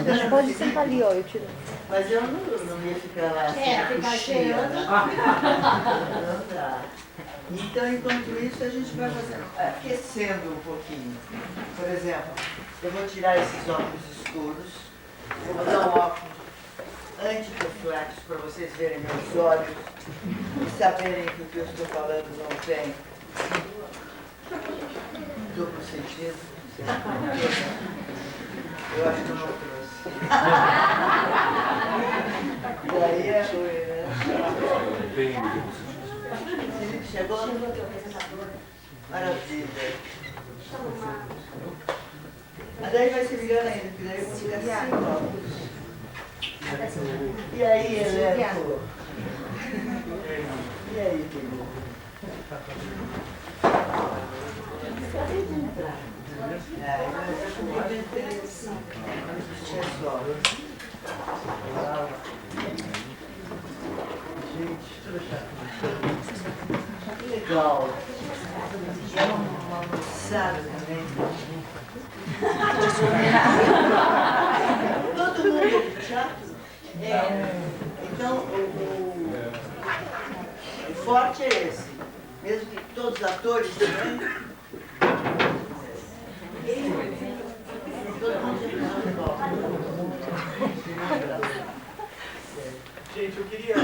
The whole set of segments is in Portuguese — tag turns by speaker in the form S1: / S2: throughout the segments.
S1: Mas pode sentar ali, ó, eu tiro.
S2: Mas eu não ia ficar lá assim,
S3: ficar cheirando.
S2: Não dá. Então, enquanto isso, a gente vai aquecendo um pouquinho. Por exemplo, eu vou tirar esses óculos escuros, eu vou dar um óculos antirreflexo para vocês verem meus olhos e saberem que o que eu estou falando não tem duplo sentido. Eu acho que eu não trouxe. E aí é ruim, né? Felipe chegou? Maravilha. Mas daí vai se ligando ainda, porque daí eu vou ligar assim, ó. E aí, Eleco? E aí, querido? Que legal. E é uma moçada também. Todo mundo é de teatro? Então, o forte é esse. Mesmo que todos os atores também. Todo mundo já igual.
S4: Gente, eu queria,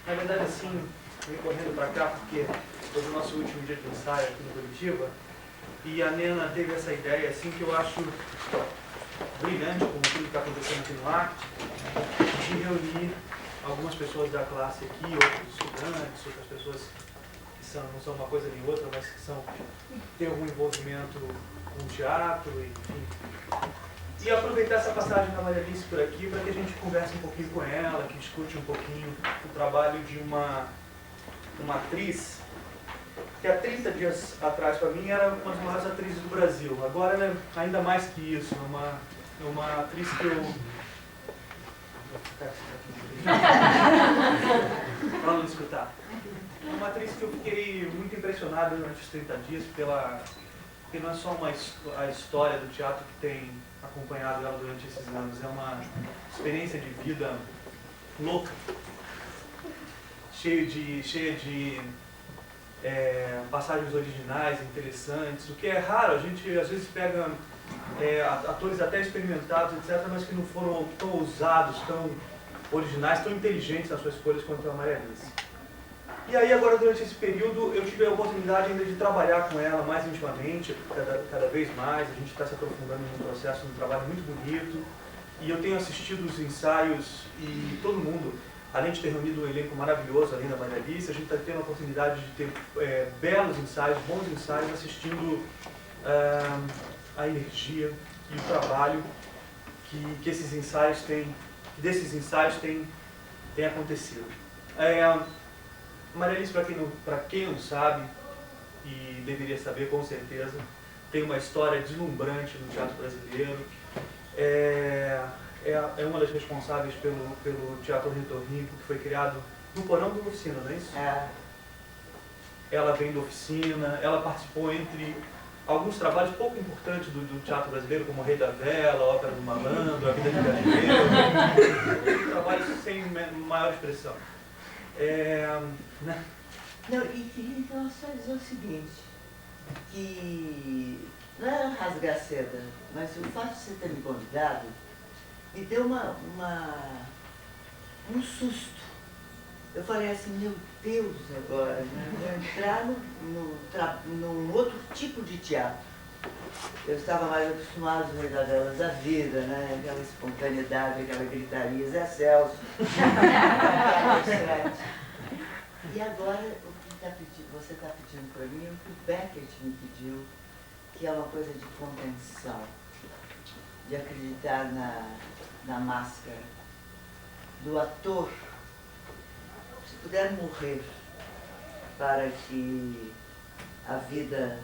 S4: na verdade, assim, ir correndo para cá, porque foi o nosso último dia de ensaio aqui no Curitiba, e a Nena teve essa ideia, assim, que eu acho brilhante, como tudo que está acontecendo aqui no arte, de reunir algumas pessoas da classe aqui, outros estudantes, outras pessoas que não são uma coisa nem outra, mas que têm algum envolvimento com teatro, enfim. E aproveitar essa passagem da Maria Alice por aqui para que a gente converse um pouquinho com ela, que discute um pouquinho o trabalho de uma atriz que há 30 dias atrás, para mim, era uma das maiores atrizes do Brasil. Agora ela é ainda mais que isso, é uma atriz que eu... Para não escutar. É uma atriz que eu fiquei muito impressionado durante os 30 dias porque não é só a história do teatro que tem acompanhado ela durante esses anos, é uma experiência de vida louca, cheia de passagens originais, interessantes, o que é raro. A gente às vezes pega atores até experimentados, etc., mas que não foram tão ousados, tão originais, tão inteligentes nas suas escolhas quanto a Maria Alice. E aí agora, durante esse período, eu tive a oportunidade ainda de trabalhar com ela mais intimamente, cada vez mais. A gente está se aprofundando num processo, num trabalho muito bonito. E eu tenho assistido os ensaios e todo mundo, além de ter reunido um elenco maravilhoso ali na Maria Alice, a gente está tendo a oportunidade de ter belos ensaios, bons ensaios, assistindo a energia e o trabalho que esses ensaios têm, desses ensaios tem acontecido. Maria Alice, para quem não sabe, e deveria saber com certeza, tem uma história deslumbrante no teatro brasileiro. É uma das responsáveis pelo Teatro Ornitorrinco, que foi criado no porão do Oficina, não é isso? Ela vem da Oficina, ela participou entre alguns trabalhos pouco importantes do teatro brasileiro, como O Rei da Vela, A Ópera do Malandro, A Vida de Galileu, trabalhos sem maior expressão.
S2: Não, e queria então só dizer o seguinte, que não era rasgar seda, mas o fato de você ter me convidado me deu um susto. Eu falei assim, meu Deus, agora, né? Vou entrar num outro tipo de teatro. Eu estava mais acostumada com o Rei da Vela da Vida, né? Aquela espontaneidade, aquela gritaria, Zé Celso. E agora, você está pedindo para mim, o que o Beckett me pediu, que é uma coisa de contenção, de acreditar na máscara, do ator, se puder morrer, para que a vida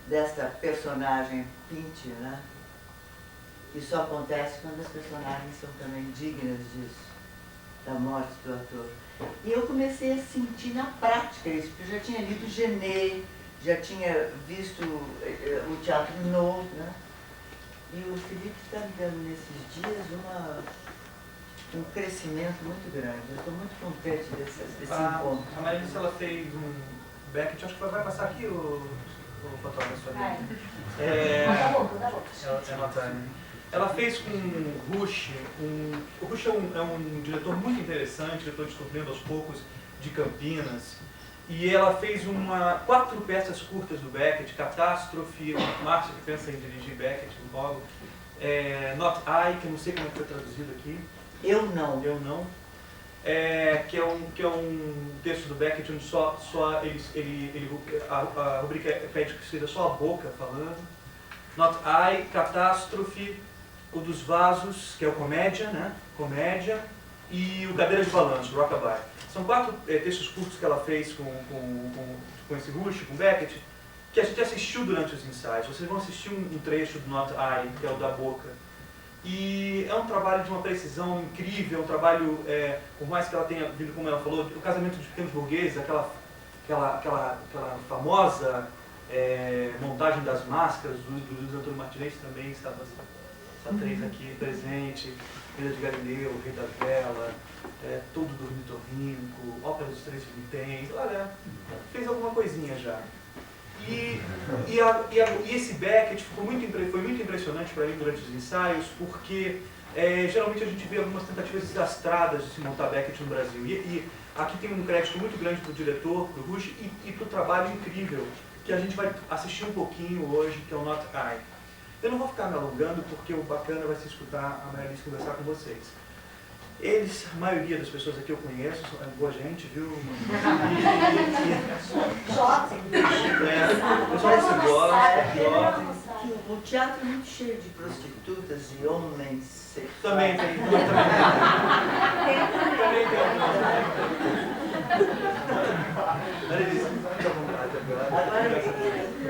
S2: desta personagem pinte, né? Que só acontece quando as personagens são também dignas disso, da morte do ator. E eu comecei a sentir na prática isso, porque eu já tinha lido Genet, já tinha visto o Teatro Novo, né? E o Felipe está me dando nesses dias um crescimento muito grande. Eu estou muito contente desse encontro.
S4: A Maria Alice, ela fez um Beckett, acho que vai passar aqui o fotógrafo ali. Ela fez com o Rush. O Rush é um diretor muito interessante, diretor descobrindo aos poucos de Campinas. E ela fez 4 peças curtas do Beckett, Catástrofe, Márcia que pensa em dirigir Beckett logo, Not I, que eu não sei como é que foi traduzido aqui.
S2: Eu não.
S4: Que é um texto do Beckett onde a rubrica pede que seja só a boca falando. Not I, Catástrofe, o dos Vasos, que é o Comédia, né? Comédia, e o Cadeira de Balanço, Rockabye. São 4 textos curtos que ela fez com esse Rush, com Beckett, que a gente assistiu durante os ensaios. Vocês vão assistir um trecho do Not I, que é o da boca. E é um trabalho de uma precisão incrível, é um trabalho, por mais que ela tenha vindo, como ela falou, o Casamento dos Pequenos Burgueses, aquela famosa montagem das máscaras do Luiz Antônio Martinez, também estava essa atriz aqui presente, Ilha de Galileu, O Rei da Vela, Todo do Ornitorrinco, Ópera dos Três Vinténs, olha, fez alguma coisinha já. E esse Beckett foi muito impressionante para mim durante os ensaios, porque geralmente a gente vê algumas tentativas desastradas de se montar Beckett no Brasil. E aqui tem um crédito muito grande para o diretor, para o Rush, e para o trabalho incrível que a gente vai assistir um pouquinho hoje, que é o Not I. Eu não vou ficar me alongando, porque o bacana vai ser escutar a Maria Alice conversar com vocês. A maioria das pessoas aqui eu conheço, é boa gente, viu? Pessoal se gosta.
S2: O teatro é muito cheio de prostitutas e homens sexuais.
S4: Também tem. Maria Alice, fica à vontade agora.
S2: Agora,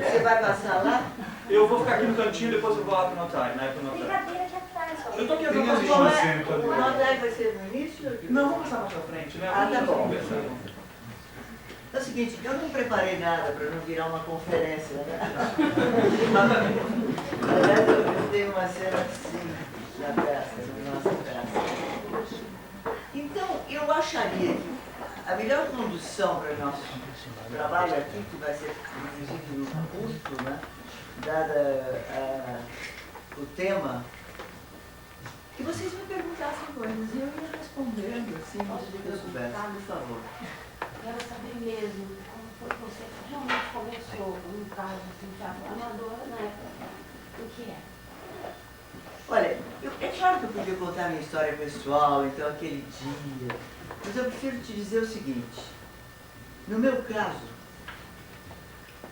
S2: você vai passar lá?
S4: Eu vou ficar aqui no cantinho, depois eu vou lá pro Notai, né?
S1: Tem cadeira aqui atrás.
S4: Eu tô aqui
S2: O Notai vai ser no início?
S4: Não, vamos passar mais pra frente, né?
S2: Ah, tá bom.
S4: Conversar.
S2: É o seguinte, eu não preparei nada para não virar uma conferência, né? Aliás, eu tenho uma cena assim na peça, na nossa peça. Então, eu acharia que a melhor condução para o nosso trabalho aqui, que vai ser inclusive no curso, né? Dada o tema, que vocês me perguntassem coisas e eu ia respondendo, assim, do que eu soubesse. Por favor.
S3: Quero saber mesmo como foi que você realmente começou um caso assim, teatro amador na época. O que é?
S2: Olha, é claro que eu podia contar a minha história pessoal, então aquele dia, mas eu prefiro te dizer o seguinte. No meu caso,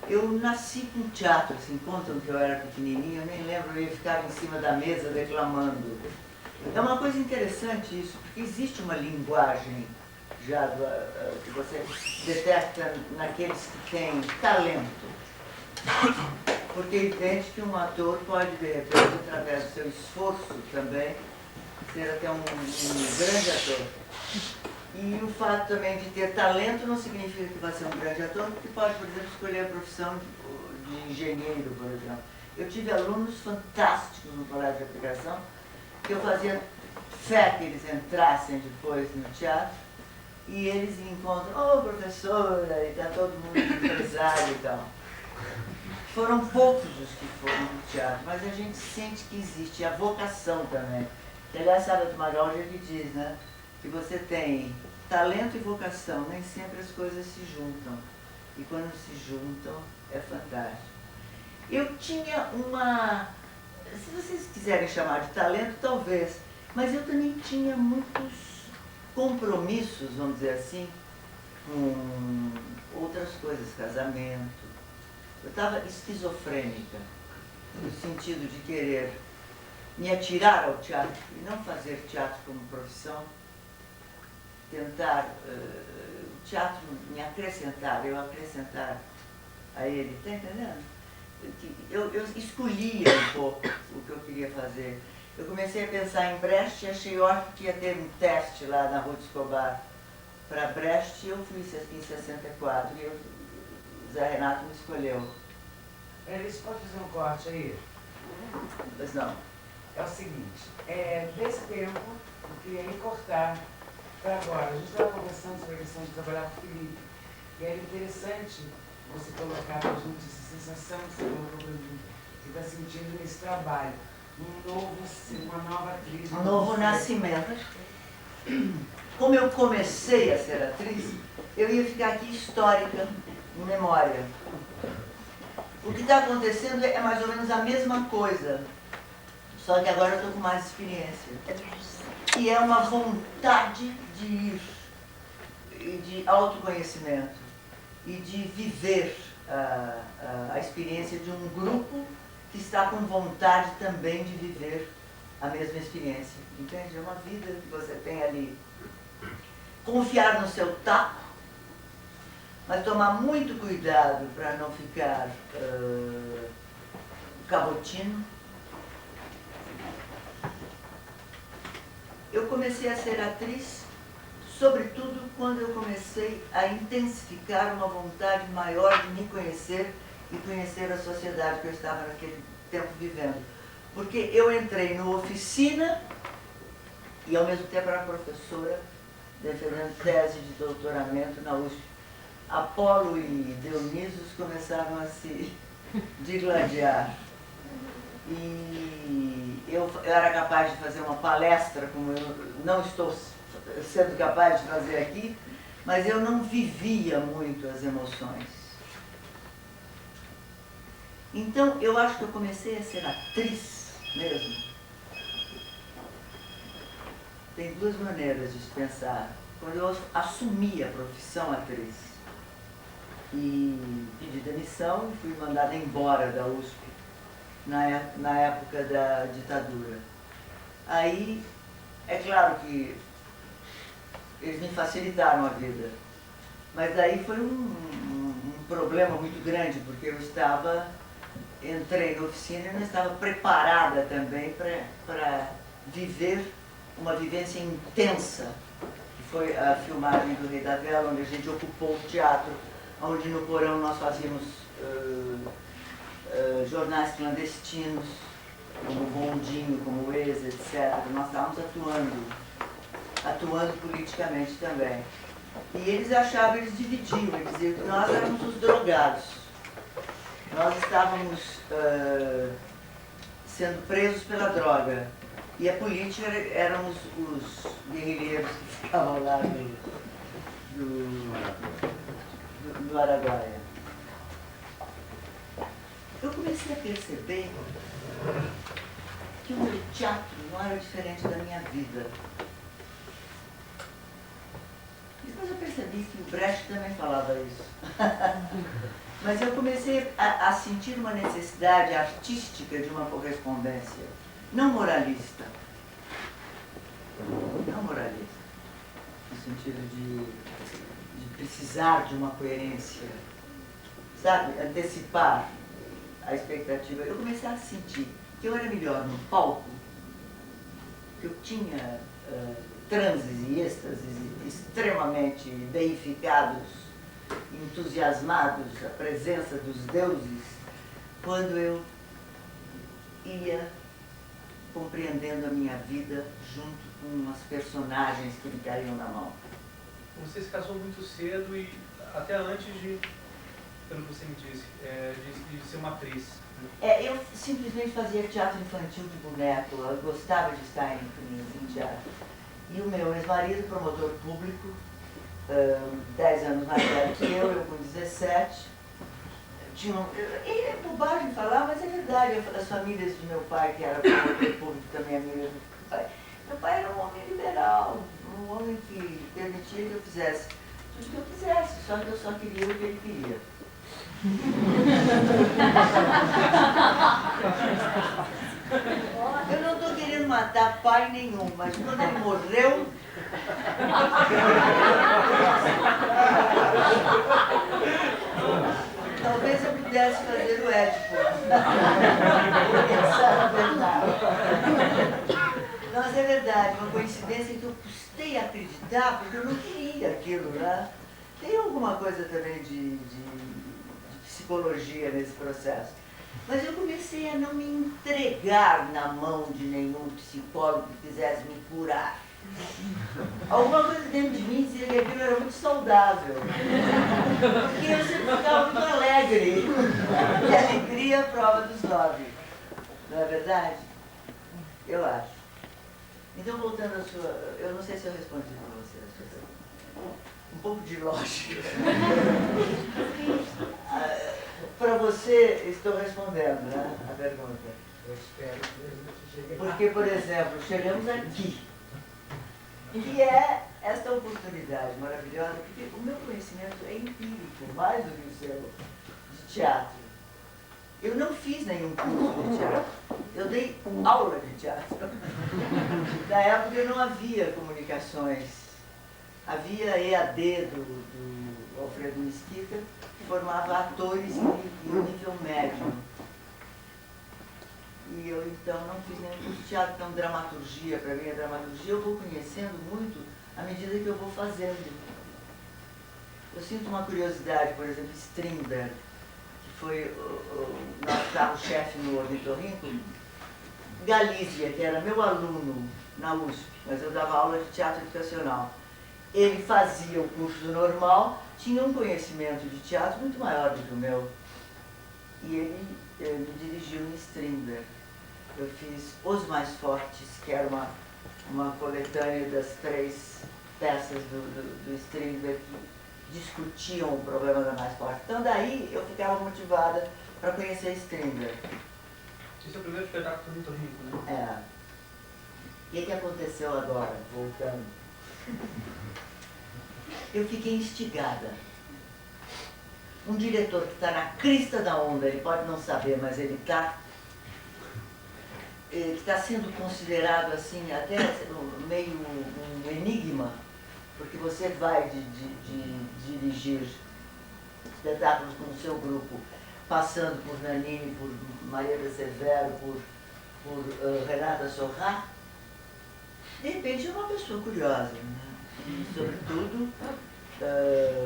S2: eu nasci com teatro, assim, contam que eu era pequenininho, eu nem lembro, eu ia ficar em cima da mesa declamando. É uma coisa interessante isso, porque existe uma linguagem já que você detecta naqueles que têm talento. Porque é evidente que um ator pode, de repente, através do seu esforço também, ser até um grande ator. E o fato também de ter talento não significa que vai ser um grande ator, porque pode, por exemplo, escolher a profissão de engenheiro, por exemplo. Eu tive alunos fantásticos no colégio de aplicação, que eu fazia fé que eles entrassem depois no teatro, e eles me encontram, professora, e está todo mundo empresário e tal. Foram poucos os que foram no teatro, mas a gente sente que existe a vocação também. Aliás, Sábado Magaldi ele diz, né, que você tem talento e vocação, nem sempre as coisas se juntam. E quando se juntam, é fantástico. Eu tinha se vocês quiserem chamar de talento, talvez, mas eu também tinha muitos compromissos, vamos dizer assim, com outras coisas, casamento. Eu estava esquizofrênica, no sentido de querer me atirar ao teatro e não fazer teatro como profissão, tentar o teatro me acrescentar, eu acrescentar a ele, está entendendo? Eu escolhia um pouco o que eu queria fazer. Eu comecei a pensar em Brecht e achei ótimo que ia ter um teste lá na Rua de Escobar para Brecht e eu fui em 64 e o Zé Renato me escolheu.
S5: Eles podem fazer um corte aí?
S2: Mas não.
S5: É o seguinte, nesse tempo, eu queria recortar para agora. A gente estava conversando sobre a questão de trabalhar com o Felipe. E era interessante você colocar para a gente essa sensação que você colocou para mim, que está sentindo nesse trabalho. Uma nova atriz.
S2: Um novo nascimento. Como eu comecei a ser atriz, eu ia ficar aqui histórica, em memória. O que está acontecendo é mais ou menos a mesma coisa, só que agora eu estou com mais experiência. E é uma vontade de ir, e de autoconhecimento, e de viver a experiência de um grupo que está com vontade também de viver a mesma experiência. Entende? É uma vida que você tem ali. Confiar no seu taco, mas tomar muito cuidado para não ficar cabotino. Eu comecei a ser atriz, sobretudo quando eu comecei a intensificar uma vontade maior de me conhecer e conhecer a sociedade que eu estava naquele tempo vivendo. Porque eu entrei no Oficina e ao mesmo tempo era professora, defendendo tese de doutoramento na USP. Apolo e Dionisos começaram a se digladiar. E eu era capaz de fazer uma palestra, como eu não estou sendo capaz de fazer aqui, mas eu não vivia muito as emoções. Então, eu acho que eu comecei a ser atriz mesmo. Tem duas maneiras de se pensar. Quando eu assumi a profissão atriz e pedi demissão e fui mandada embora da USP na época da ditadura. Aí, é claro que eles me facilitaram a vida, mas daí foi um problema muito grande, porque eu entrei na Oficina e não estava preparada também para viver uma vivência intensa, que foi a filmagem do Rei da Vela, onde a gente ocupou o teatro, onde no porão nós fazíamos jornais clandestinos, como o Bondinho, como o Ex, etc. Nós estávamos atuando politicamente também. E eles achavam, eles dividiam, eles diziam que nós éramos os drogados. Nós estávamos sendo presos pela droga. E a política éramos os guerrilheiros que ficavam lá do Araguaia. Eu comecei a perceber que o meu teatro não era diferente da minha vida. Depois eu percebi que o Brecht também falava isso. Mas eu comecei a sentir uma necessidade artística de uma correspondência, não moralista. Não moralista. No sentido de precisar de uma coerência, sabe? Antecipar a expectativa. Eu comecei a sentir que eu era melhor no palco, que eu tinha transes e êxtases extremamente deificados, entusiasmados, a presença dos deuses, quando eu ia compreendendo a minha vida junto com umas personagens que me caíam na mão.
S4: Você se casou muito cedo e até antes de, pelo que você me disse, de ser uma atriz.
S2: Eu simplesmente fazia teatro infantil de boneco, eu gostava de estar em teatro. E o meu ex-marido, promotor público, 10 anos mais velho que eu com 17, é bobagem falar, mas é verdade, as famílias de meu pai, que era promotor público também, amiga do pai, meu pai era um homem liberal, um homem que permitia que eu fizesse tudo que eu quisesse, só que eu só queria o que ele queria. Eu não estou querendo matar pai nenhum, mas quando ele morreu, talvez eu pudesse fazer o Édipo. Essa é a verdade. Mas é verdade, uma coincidência que eu custei a acreditar, porque eu não queria aquilo, né? Tem alguma coisa também de psicologia nesse processo. Mas eu comecei a não me entregar na mão de nenhum psicólogo que quisesse me curar. Alguma coisa dentro de mim dizia que aquilo era muito saudável. Porque eu sempre ficava muito alegre. E a alegria é a prova dos 9. Não é verdade? Eu acho. Então, voltando à sua... Eu não sei se eu respondi para você a sua pergunta. Um pouco de lógica. Para você, estou respondendo, né, a pergunta.
S5: Eu espero que a gente chegue lá.
S2: Porque, por exemplo, chegamos aqui, que é esta oportunidade maravilhosa, porque o meu conhecimento é empírico, mais do que o seu, de teatro. Eu não fiz nenhum curso de teatro, eu dei aula de teatro. Na época não havia comunicações, havia EAD do Alfredo Mesquita, que formava atores em nível médio. E eu, então, não fiz nenhum curso de teatro. Então, dramaturgia, para mim, a dramaturgia eu vou conhecendo muito à medida que eu vou fazendo. Eu sinto uma curiosidade, por exemplo, Strindberg, que foi o nosso carro-chefe no Ornitorrinco, Galizia, que era meu aluno na USP, mas eu dava aula de teatro educacional. Ele fazia o curso normal, tinha um conhecimento de teatro muito maior do que o meu. E ele me dirigiu em Strindberg. Eu fiz Os Mais Fortes, que era uma coletânea das 3 peças do Strindberg que discutiam o problema da mais forte. Então daí eu ficava motivada para conhecer Strindberg.
S4: Esse é o primeiro espetáculo do Vitor Rico, né?
S2: É. O que aconteceu agora, voltando? Eu fiquei instigada. Um diretor que está na crista da onda, ele pode não saber, mas ele está, que está sendo considerado assim, até meio um enigma, porque você vai dirigir espetáculos com o seu grupo, passando por Nanini, por Maria da Severo, por Renata Sorrah. De repente é uma pessoa curiosa, né? E, sobretudo,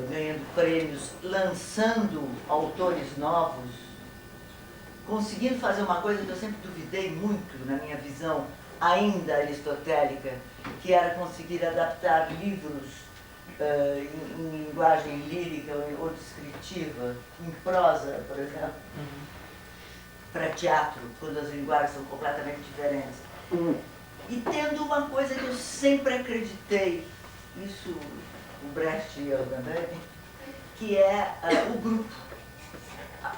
S2: ganhando prêmios, lançando autores novos, conseguindo fazer uma coisa que eu sempre duvidei muito na minha visão ainda aristotélica, que era conseguir adaptar livros em linguagem lírica ou descritiva, em prosa, por exemplo, para teatro, quando as linguagens são completamente diferentes. E tendo uma coisa que eu sempre acreditei, isso o Brecht e eu também, que é o grupo,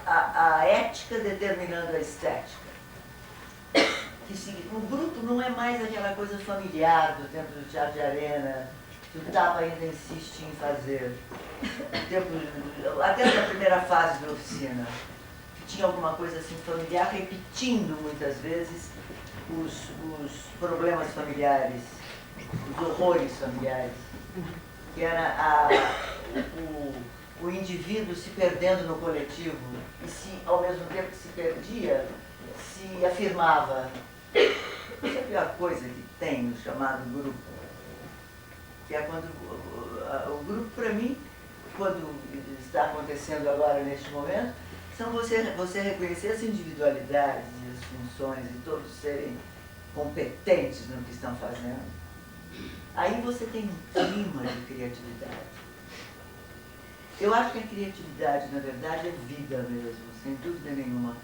S2: a ética determinando a estética. O grupo não é mais aquela coisa familiar do tempo do teatro de arena, que o Tapa ainda insiste em fazer. Até na primeira fase da oficina, que tinha alguma coisa assim familiar, repetindo muitas vezes os problemas familiares, os horrores familiares, que era o indivíduo se perdendo no coletivo e se, ao mesmo tempo que se perdia, se afirmava. Essa é a pior coisa que tem no chamado grupo, que é quando o grupo, para mim, quando está acontecendo agora neste momento, são você reconhecer as individualidades e as funções e todos serem competentes no que estão fazendo. Aí você tem um clima de criatividade. Eu acho que a criatividade, na verdade, é vida mesmo, sem dúvida nenhuma.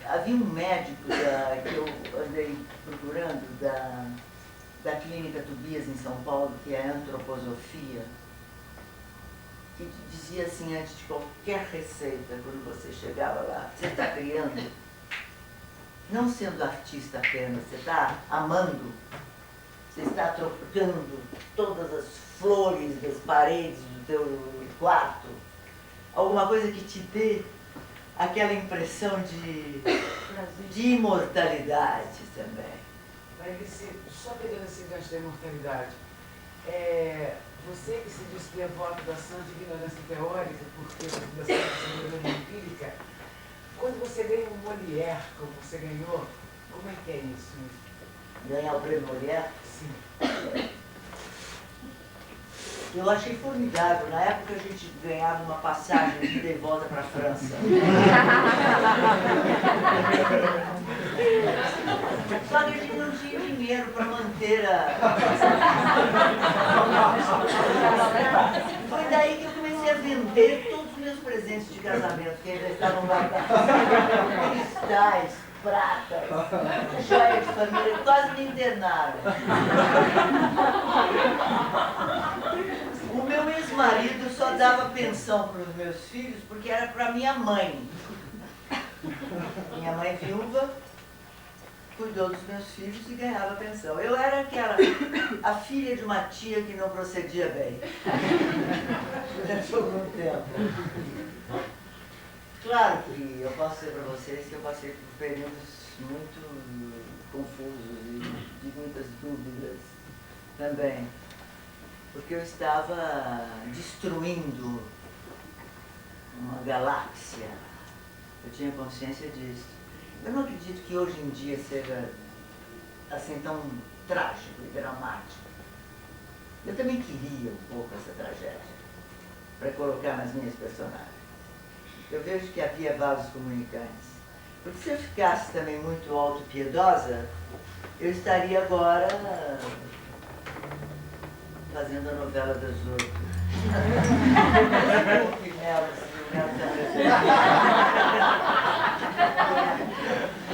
S2: Havia um médico que eu andei procurando, da Clínica Tobias em São Paulo, que é a antroposofia, que dizia assim, antes de qualquer receita, quando você chegava lá, você está criando, não sendo artista apenas, você está amando, você está trocando todas as flores das paredes do teu quarto, alguma coisa que te dê aquela impressão de imortalidade também.
S5: Mas só pegando esse gancho da imortalidade, você que se diz que é voto da santa ignorância teórica, porque da santa sabedoria empírica, quando você ganha um Molière, como você ganhou, como é que é isso?
S2: Ganhar o prêmio Molière?
S5: Sim.
S2: Eu achei formidável. Na época a gente ganhava uma passagem de ida e volta para a França. Só que a gente não tinha dinheiro para manter a... Foi daí que eu comecei a vender todos os meus presentes de casamento, que ainda estavam guardados. Cristais, pratas, joias de família, quase me internaram. O meu ex-marido só dava pensão para os meus filhos porque era para minha mãe. Minha mãe viúva cuidou dos meus filhos e ganhava pensão. Eu era a filha de uma tia que não procedia bem. Durante algum tempo. Claro que eu posso dizer para vocês que eu passei por períodos muito confusos e de muitas dúvidas também. Porque eu estava destruindo uma galáxia. Eu tinha consciência disso. Eu não acredito que hoje em dia seja assim tão trágico e dramático. Eu também queria um pouco essa tragédia para colocar nas minhas personagens. Eu vejo que havia vasos comunicantes. Porque se eu ficasse também muito autopiedosa, eu estaria agora fazendo a novela das outras. Desculpe, Melo, se o Melo está presente.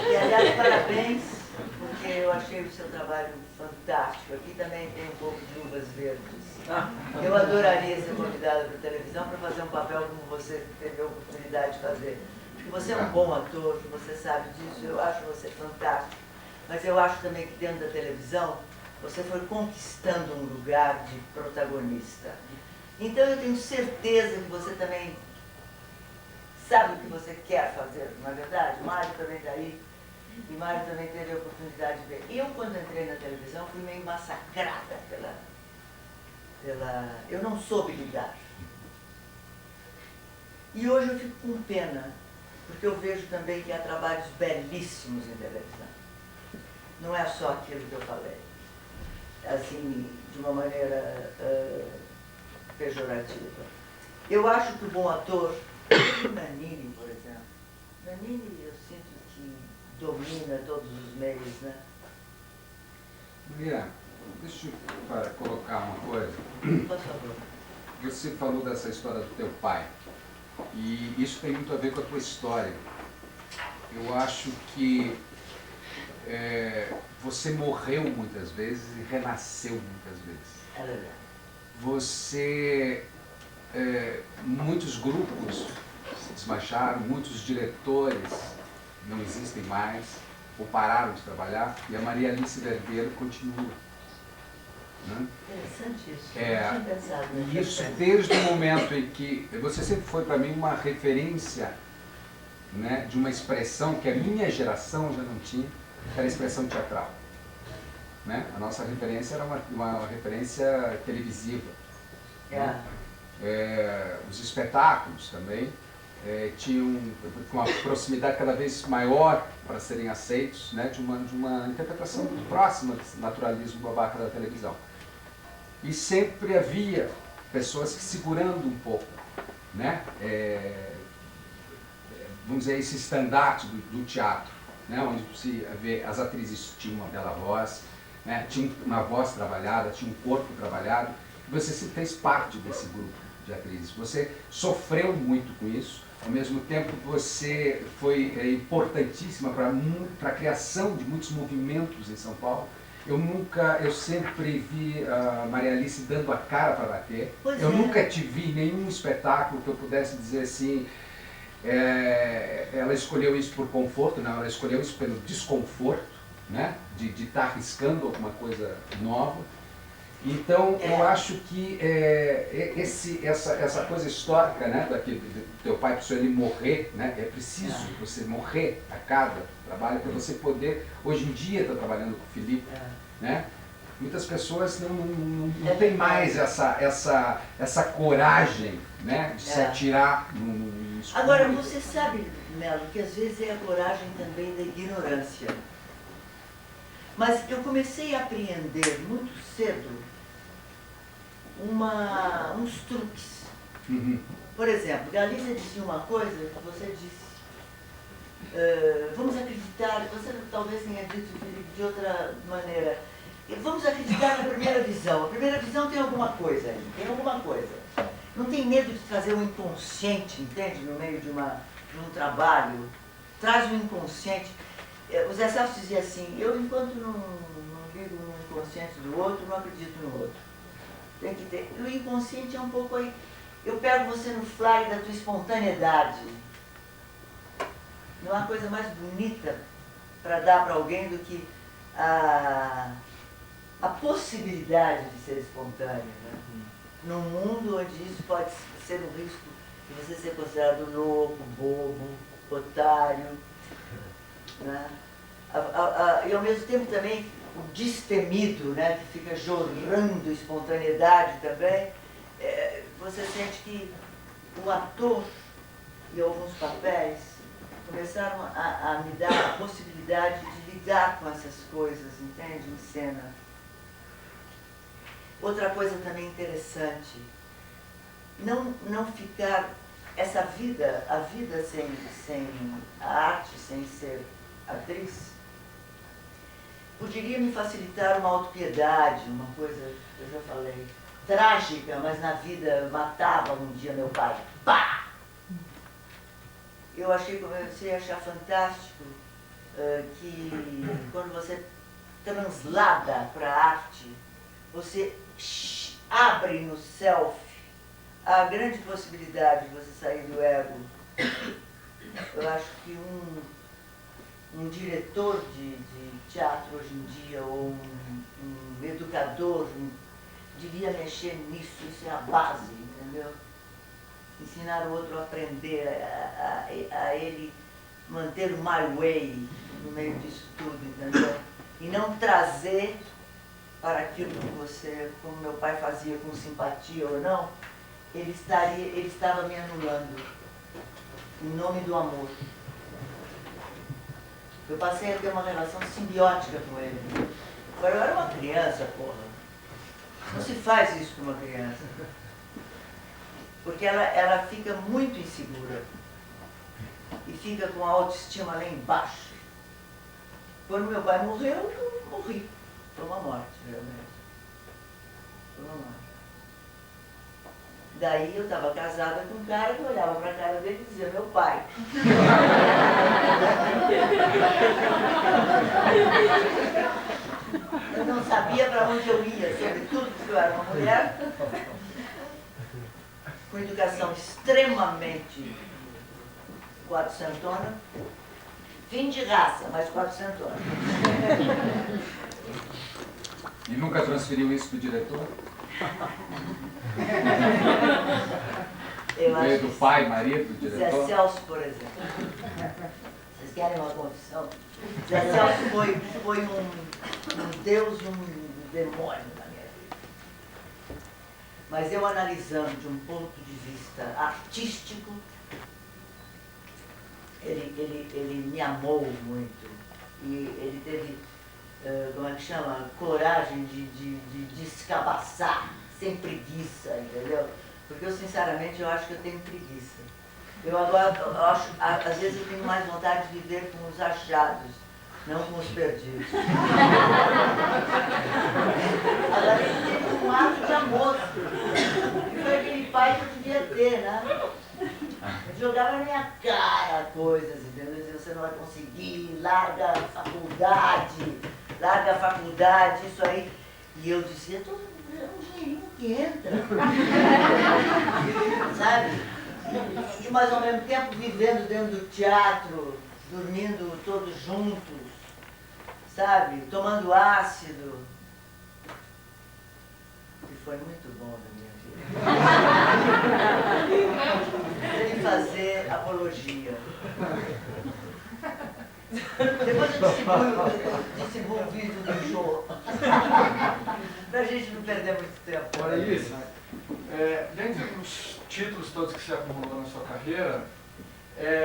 S2: E, aliás, parabéns, porque eu achei o seu trabalho fantástico. Aqui também tem um pouco de uvas verdes. Eu adoraria ser convidada para a televisão para fazer um papel como você teve a oportunidade de fazer. Porque você é um bom ator, você sabe disso, eu acho você fantástico. Mas eu acho também que dentro da televisão, você foi conquistando um lugar de protagonista. Então eu tenho certeza que você também sabe o que você quer fazer, não é verdade? Mário também está aí. E Mário também teve a oportunidade de ver. Eu, quando entrei na televisão, fui meio massacrada pela... Eu não soube lidar. E hoje eu fico com pena, porque eu vejo também que há trabalhos belíssimos em televisão. Não é só aquilo que eu falei. Assim, de uma maneira pejorativa. Eu acho que o bom ator, Nanini, por exemplo, Nanini eu sinto que domina todos os meios, né?
S6: Maria, deixa eu colocar uma coisa.
S2: Por favor.
S6: Você falou dessa história do teu pai, e isso tem muito a ver com a tua história. Eu acho que você morreu muitas vezes e renasceu muitas vezes.
S2: É verdade.
S6: Você, muitos grupos se desmancharam, muitos diretores não existem mais, ou pararam de trabalhar, e a Maria Alice Vergueiro continua. Né?
S2: Interessante isso.
S6: É,
S2: eu não tinha pensado
S6: e
S2: nessa
S6: isso
S2: coisa.
S6: desde o momento em que você sempre foi para mim uma referência, né, de uma expressão que a minha geração já não tinha, que era a expressão teatral. Né? A nossa referência era uma referência televisiva. Né? Os espetáculos também tinham uma proximidade cada vez maior para serem aceitos, né, de uma interpretação próxima do naturalismo babaca da televisão. E sempre havia pessoas que segurando um pouco, né, vamos dizer, esse estandarte do teatro, né, onde se vê, as atrizes tinham uma bela voz, né, tinham uma voz trabalhada, tinham um corpo trabalhado, e você se fez parte desse grupo de atrizes. Você sofreu muito com isso, ao mesmo tempo você foi importantíssima para a criação de muitos movimentos em São Paulo. Eu sempre vi a Maria Alice dando a cara para bater. Eu nunca te vi em nenhum espetáculo que eu pudesse dizer assim, ela escolheu isso por conforto, não, ela escolheu isso pelo desconforto, né, de estar arriscando alguma coisa nova. Então, eu acho que essa coisa histórica, né, do teu pai, para ele morrer, né, é preciso você morrer a cada trabalho para você poder, hoje em dia, estar trabalhando com o Felipe, né? Muitas pessoas não têm mais essa coragem, né, de se atirar no escuro.
S2: Agora, você sabe, Melo, que às vezes é a coragem também da ignorância. Mas eu comecei a apreender muito cedo uns truques. Por exemplo, Galizia dizia uma coisa que você disse. Vamos acreditar, você talvez tenha dito, Felipe, de outra maneira. Vamos acreditar na primeira visão. A primeira visão tem alguma coisa aí, tem alguma coisa. Não tem medo de trazer o inconsciente, entende? No meio de um trabalho. Traz o inconsciente. O Zé Celso dizia assim, eu enquanto não ligo no inconsciente do outro, não acredito no outro. Tem que ter. O inconsciente é um pouco aí. Eu pego você no fly da tua espontaneidade. Não há coisa mais bonita para dar para alguém do que a possibilidade de ser espontâneo. Né? Num mundo onde isso pode ser um risco de você ser considerado louco, bobo, otário. Né? E ao mesmo tempo também o destemido, né, que fica jorrando espontaneidade também, você sente que o ator e alguns papéis começaram a me dar a possibilidade de lidar com essas coisas, entende, em cena. Outra coisa também interessante, não ficar, essa vida, a vida sem a arte, sem ser atriz, poderia me facilitar uma autopiedade, uma coisa que eu já falei, trágica, mas na vida matava um dia meu pai. Pá! Eu comecei a achar fantástico que quando você translada para a arte, você abre no self a grande possibilidade de você sair do ego. Eu acho que um diretor de teatro hoje em dia, ou um educador, devia mexer nisso, isso é a base, entendeu? Ensinar o outro a aprender, a ele manter o my way no meio disso tudo, entendeu? E não trazer para aquilo que você, como meu pai fazia com simpatia ou não, ele estava me anulando, em nome do amor. Eu passei a ter uma relação simbiótica com ele. Eu era uma criança, porra. Não se faz isso com uma criança. Porque ela fica muito insegura. E fica com a autoestima lá embaixo. Quando meu pai morreu, eu morri. Foi uma morte, realmente. Foi uma morte. Daí eu estava casada com um cara que olhava para a cara dele e dizia, meu pai. Eu não sabia para onde eu ia, sobretudo porque eu era uma mulher com educação extremamente quatrocentona, fim de raça, mas quatrocentona.
S6: E nunca transferiu isso para o diretor?
S2: Eu acho
S6: do pai, marido, do
S2: Zé
S6: diretor?
S2: Celso, por exemplo. Vocês querem uma confissão? Zé Celso foi um deus e um demônio na minha vida. Mas eu analisando de um ponto de vista artístico, ele me amou muito. E ele teve, como é que chama, coragem de escabaçar, sem preguiça, entendeu? Porque eu, sinceramente, eu acho que eu tenho preguiça. Eu agora, às vezes eu tenho mais vontade de viver com os achados, não com os perdidos. Agora ele teve um ato de amor. E foi aquele pai que eu devia ter, né? Ele jogava na minha cara coisas, entendeu? Dizia, você não vai conseguir, larga a faculdade, isso aí. E eu dizia, é um dinheirinho que entra. Sabe? Mas ao mesmo tempo vivendo dentro do teatro, dormindo todos juntos, sabe? Tomando ácido. E foi muito bom na minha vida. Sem fazer apologia. Depois eu distribuo o vídeo do show. Pra gente não perder muito tempo.
S7: Olha isso. Dentre os títulos todos que você acumulou na sua carreira,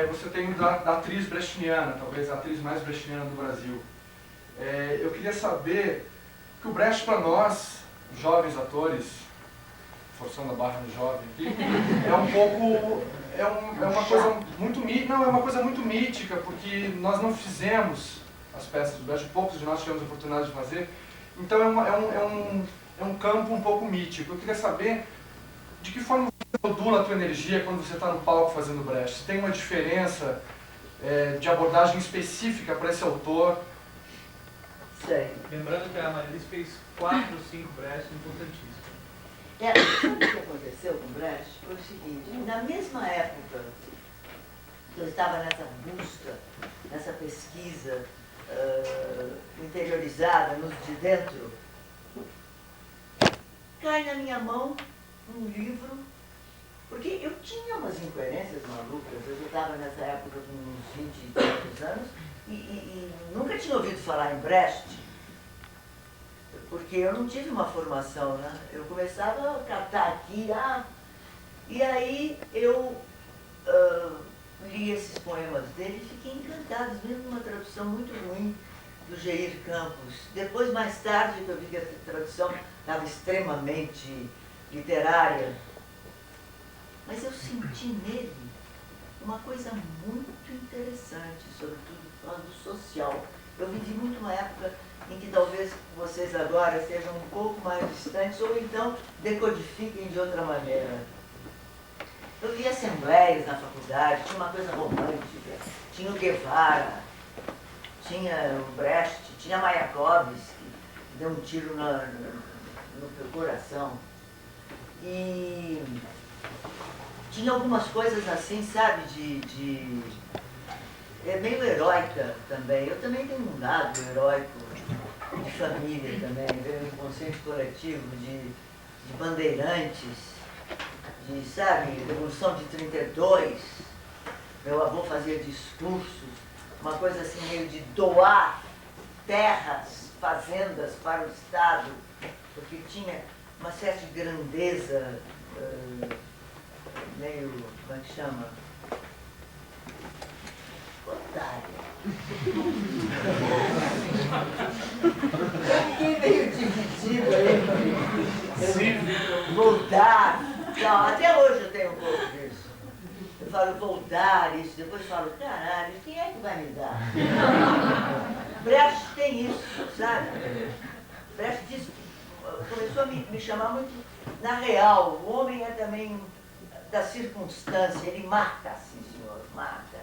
S7: você tem o da atriz brechtiana, talvez a atriz mais brechtiana do Brasil. Eu queria saber que o Brecht, para nós, jovens atores, forçando a barra no jovem aqui, é um pouco, é uma coisa muito mítica, não, é uma coisa muito mítica, porque nós não fizemos as peças do Brecht, poucos de nós tivemos a oportunidade de fazer, então é um campo um pouco mítico. Eu queria saber de que forma você modula a tua energia quando você está no palco fazendo Brecht. Se tem uma diferença de abordagem específica para esse autor?
S2: Sei.
S4: Lembrando que a Marilis fez 4 ou 5 Brecht importantíssimos.
S2: Sabe o que aconteceu com o Brecht? Foi o seguinte, na mesma época que eu estava nessa busca, nessa pesquisa interiorizada, nos de dentro, cai na minha mão um livro, porque eu tinha umas incoerências malucas, eu já estava nessa época com uns 20 e tantos anos, e nunca tinha ouvido falar em Brecht, porque eu não tive uma formação, né? Eu começava a catar aqui, e aí eu li esses poemas dele e fiquei encantada, mesmo uma tradução muito ruim do Geir Campos. Depois, mais tarde, que eu vi que a tradução estava extremamente literária, mas eu senti nele uma coisa muito interessante, sobretudo falando do social. Eu vivi muito uma época em que talvez vocês agora estejam um pouco mais distantes ou então decodifiquem de outra maneira. Eu vi assembleias na faculdade, tinha uma coisa romântica, tinha o Guevara, tinha o Brecht, tinha Mayakovsky, que deu um tiro no coração. E tinha algumas coisas assim, sabe, é meio heróica também. Eu também tenho um lado heróico de família também, veio um inconsciente coletivo de bandeirantes, de, sabe, Revolução de 32. Meu avô fazia discursos, uma coisa assim meio de doar terras, fazendas para o Estado, porque tinha uma certa grandeza, meio, como é que chama? Otária. Eu fiquei meio dividido entre voltar. Não, até hoje eu tenho um pouco disso. Eu falo voltar, isso, depois falo, caralho, quem é que vai me dar? Brecht tem isso, sabe? Brecht disse, começou a me chamar muito na real. O homem é também da circunstância, ele mata, sim senhor, mata.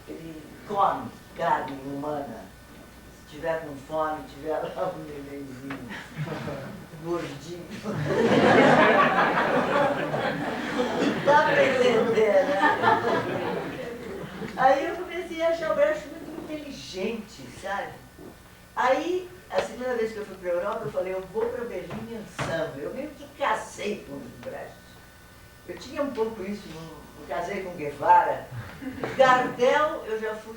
S2: Ele come carne humana. Se tiver com fome, tiver lá um nenenzinho, gordinho. Dá para entender, né? Aí eu comecei a achar o Brecht muito inteligente, sabe? Aí, a segunda vez que eu fui para a Europa, eu falei, eu vou para Berlim em ensemble. Eu meio que casei com os Brecht. Eu tinha um pouco isso, eu casei com Guevara. Gardel, eu já fui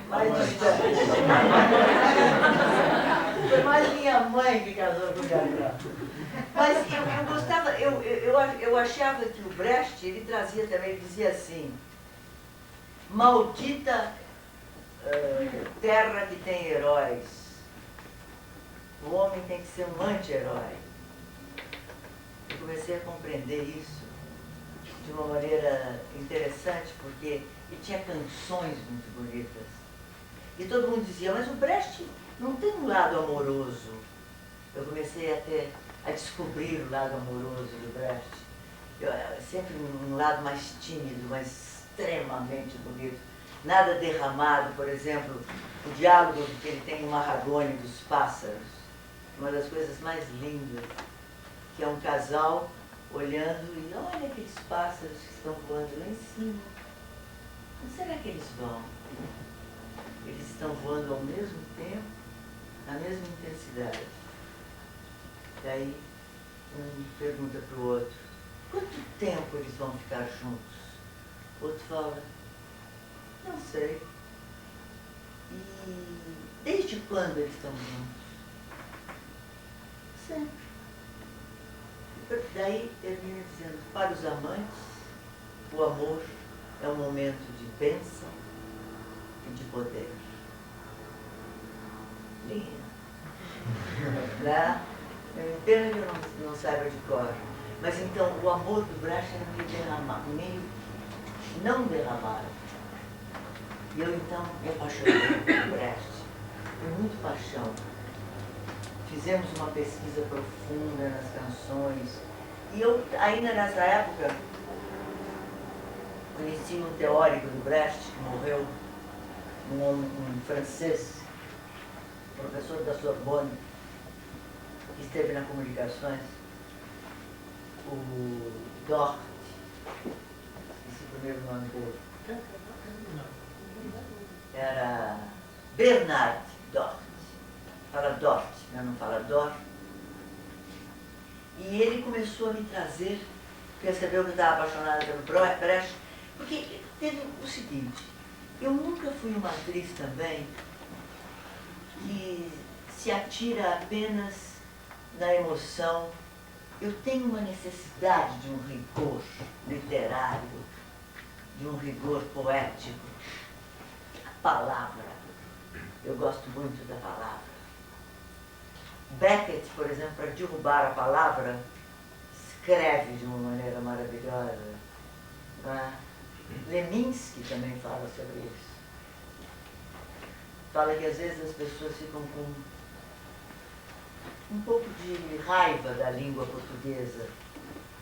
S2: mais distante. Foi mais minha mãe que casou com Gardel. Mas eu gostava, eu achava que o Brecht, ele trazia também, ele dizia assim, maldita terra que tem heróis. O homem tem que ser um anti-herói. Eu comecei a compreender isso de uma maneira interessante, porque ele tinha canções muito bonitas. E todo mundo dizia, mas o Brecht não tem um lado amoroso. Eu comecei a descobrir o lado amoroso do Brecht. Sempre um lado mais tímido, mas extremamente bonito. Nada derramado, por exemplo, o diálogo que ele tem no Marragone dos pássaros. Uma das coisas mais lindas, que é um casal olhando e olha aqueles pássaros que estão voando lá em cima. Onde será que eles vão? Eles estão voando ao mesmo tempo, na mesma intensidade. Daí, um pergunta para o outro, quanto tempo eles vão ficar juntos? O outro fala, não sei. E desde quando eles estão juntos? Sempre. Daí termina dizendo, para os amantes, o amor é um momento de bênção e de poder. Linda. Né? Pena que eu não saiba de cor. Mas então o amor do Brecht era meio derramado, meio não derramado. E eu então me apaixonei por Brecht, com muita paixão. Fizemos uma pesquisa profunda nas canções. E eu, ainda nessa época, conheci um teórico do Brecht, que morreu, um francês, professor da Sorbonne, que esteve na Comunicações, o Dort, esqueci o primeiro nome dele. Era Bernard Dort. Fala Dort, mas não fala Dort. E ele começou a me trazer, percebeu que eu estava apaixonada pelo Brecht, porque teve o seguinte, eu nunca fui uma atriz também que se atira apenas na emoção. Eu tenho uma necessidade de um rigor literário, de um rigor poético. A palavra, eu gosto muito da palavra. Beckett, por exemplo, para derrubar a palavra, escreve de uma maneira maravilhosa. Leminski também fala sobre isso. Fala que às vezes as pessoas ficam com um pouco de raiva da língua portuguesa,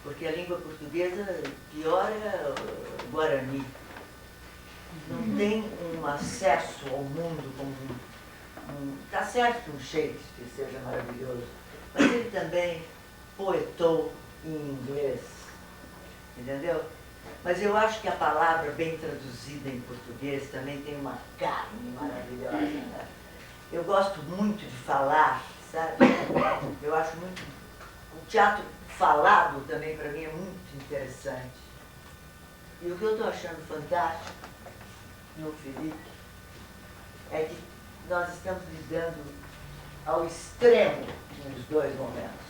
S2: porque a língua portuguesa pior é o Guarani. Não tem um acesso ao mundo como está certo que um Shakespeare seja maravilhoso, mas ele também poetou em inglês, entendeu? Mas eu acho que a palavra bem traduzida em português também tem uma carne maravilhosa, né? Eu gosto muito de falar, sabe? Eu acho muito... O teatro falado também para mim é muito interessante. E o que eu estou achando fantástico no Felipe é que nós estamos lidando ao extremo nos dois momentos.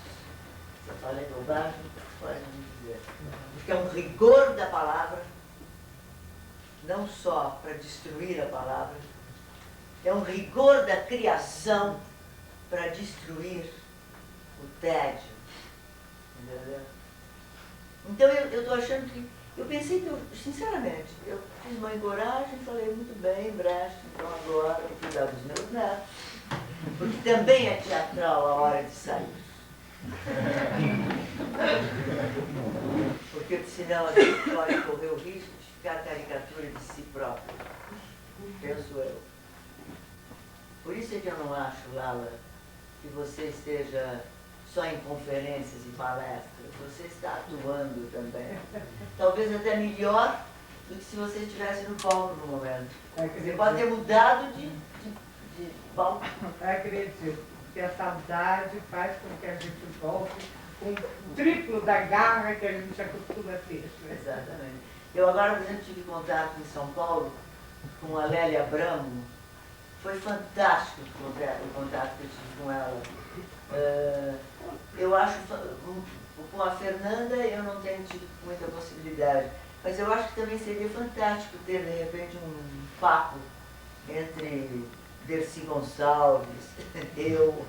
S2: Se eu falei bobagem, pode me dizer. Porque é um rigor da palavra, não só para destruir a palavra, é um rigor da criação para destruir o tédio. Entendeu? Então eu estou achando que... Eu pensei que, sinceramente, eu fiz uma encoragem e falei, muito bem, Brecht, então agora eu vou cuidar dos meus netos. Porque também é teatral a hora de sair. Porque senão a gente pode correr o risco de ficar a caricatura de si próprio. Penso eu. Por isso é que eu não acho, Lala, que você esteja só em conferências e palestras. Você está atuando também. Talvez até melhor do que se você estivesse no palco no momento. Você pode ter mudado de palco.
S5: Acredito, porque a saudade faz com que a gente volte com o triplo da garra que a gente acostuma ter.
S2: Exatamente. Eu agora, por exemplo, tive contato em São Paulo com a Lélia Abramo. Foi fantástico o contato que eu tive com ela. Eu acho, com a Fernanda eu não tenho tido muita possibilidade, mas eu acho que também seria fantástico ter, de repente, um papo entre Dercy Gonçalves, eu,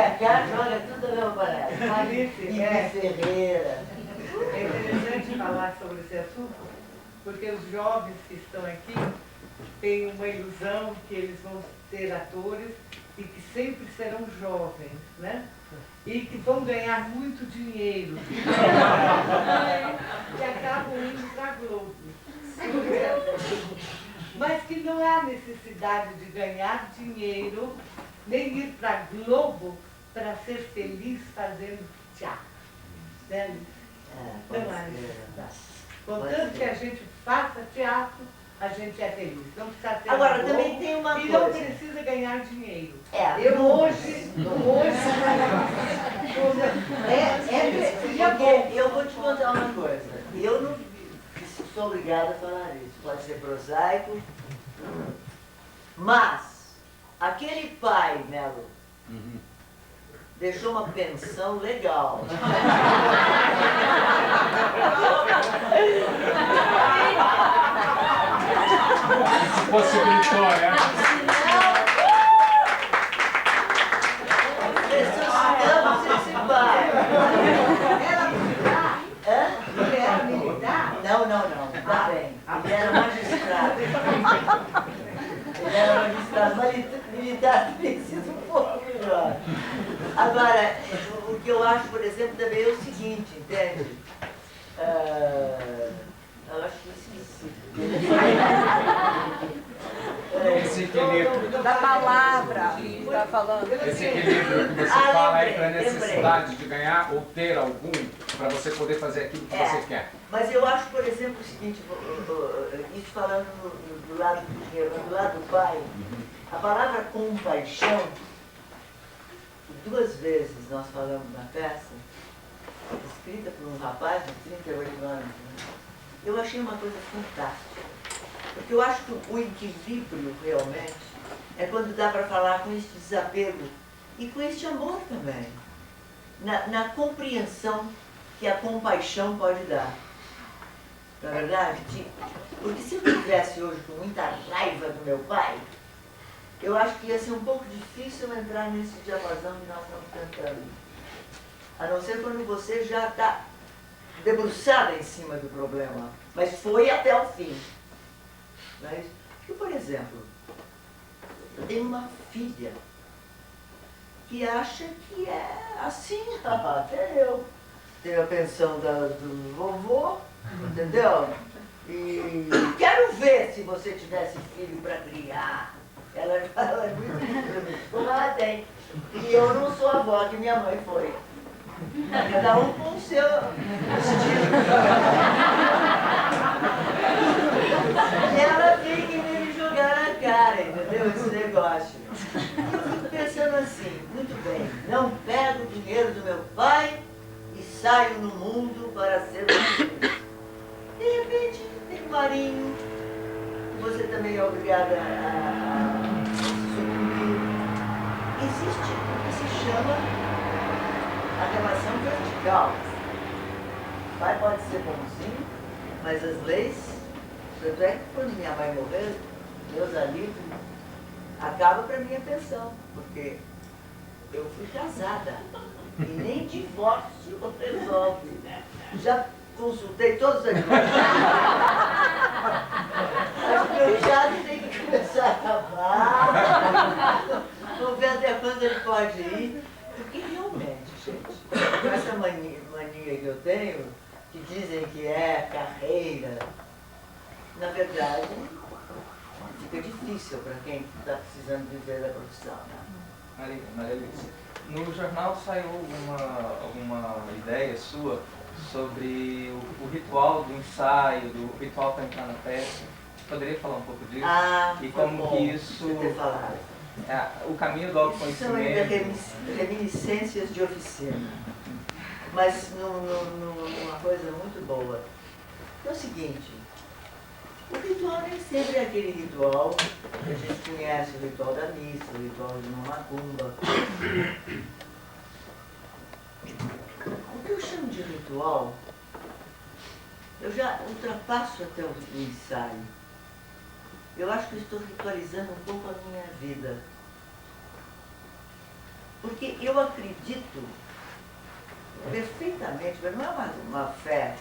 S2: a cara joga tudo na mesma panela, e Ferreira.
S5: É interessante falar sobre esse assunto, porque os jovens que estão aqui têm uma ilusão que eles vão ser atores e que sempre serão jovens, né? E que vão ganhar muito dinheiro. E acabam indo para a Globo. Mas que não há necessidade de ganhar dinheiro, nem ir para a Globo para ser feliz fazendo teatro. Né? Não há necessidade. Contanto que a gente faça teatro, a gente é feliz. Não precisa ter
S2: Agora, também tem uma
S5: e
S2: coisa.
S5: não precisa ganhar dinheiro.
S2: Eu
S5: hoje seria bom.
S2: Eu vou te contar uma coisa. Eu não sou obrigada a falar isso. Pode ser prosaico. Mas, aquele pai, Melo, deixou uma pensão legal.
S6: Possibilitou, é?
S2: Ressuscitamos esse pai. militar teria sido um pouco melhor. Agora, o que eu acho, por exemplo, também é o seguinte, entende? Eu acho que eu esqueci.
S6: Esse equilíbrio.
S1: Da palavra que está falando.
S6: Esse equilíbrio que você fala é para a necessidade de ganhar ou ter algum para você poder fazer aquilo que você quer.
S2: Mas eu acho, por exemplo, o seguinte, isso falando do lado do dinheiro, mas do lado do pai, a palavra compaixão, 2 vezes nós falamos na peça, escrita por um rapaz de 38 anos, né? Eu achei uma coisa fantástica. Porque eu acho que o equilíbrio realmente é quando dá para falar com este desapego e com este amor também. Na compreensão que a compaixão pode dar. Na verdade, porque se eu estivesse hoje com muita raiva do meu pai, eu acho que ia ser um pouco difícil entrar nesse diapasão que nós estamos tentando. A não ser quando você já está debruçada em cima do problema, mas foi até o fim. Mas, por exemplo, eu tenho uma filha que acha que é assim, até eu. Tenho a pensão do vovô, entendeu? E quero ver se você tivesse filho para criar. Ela é muito difícil, como ela tem. E eu não sou a avó que minha mãe foi. Cada um com o seu estilo. E ela tem que me jogar na cara, entendeu? Esse negócio. Eu fico pensando assim, muito bem, não pego o dinheiro do meu pai e saio no mundo para ser feliz. De repente, tem um marinho, que você também é obrigada a sucumbir. Existe o que se chama a relação vertical. O pai pode ser bonzinho, mas as leis, tanto é que quando minha mãe morreu, Deus a livre, acaba para minha pensão, porque eu fui casada e nem divórcio resolve. Já consultei todos os advogados. Acho que eu já tenho que começar a acabar. Vamos ver até quando ele pode ir. Porque realmente, gente, com essa mania que eu tenho, que dizem que é carreira, na verdade, fica difícil para quem está precisando viver da profissão, né?
S8: Maria Alice, no jornal saiu alguma ideia sua sobre o ritual do ensaio, do ritual para entrar na peça. Poderia falar um pouco disso? E como que isso...
S2: Ter falado.
S8: O caminho do
S2: São
S8: autoconhecimento...
S2: ainda reminiscências de oficina, mas numa coisa muito boa. É o seguinte, o ritual nem sempre é aquele ritual que a gente conhece, o ritual da missa, o ritual de uma macumba. O que eu chamo de ritual, eu já ultrapasso até o ensaio. Eu acho que eu estou ritualizando um pouco a minha vida. Porque eu acredito perfeitamente, mas não é uma fé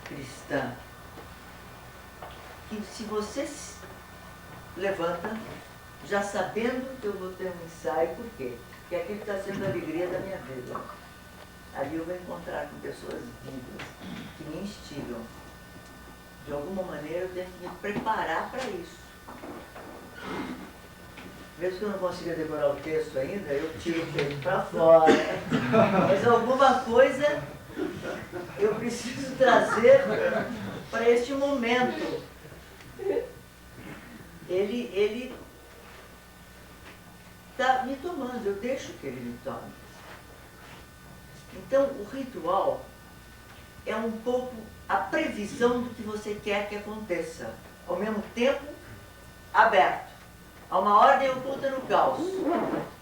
S2: cristã, que se você se levanta já sabendo que eu vou ter um ensaio, por quê? Porque aquilo está sendo a alegria da minha vida. Ali eu vou encontrar com pessoas vivas que me instigam. De alguma maneira eu tenho que me preparar para isso. Mesmo que eu não consiga decorar o texto ainda, eu tiro o texto para fora. Mas alguma coisa eu preciso trazer para este momento. Ele está me tomando, eu deixo que ele me tome. Então, o ritual é um pouco a previsão do que você quer que aconteça. Ao mesmo tempo, aberto. Há uma ordem oculta no caos.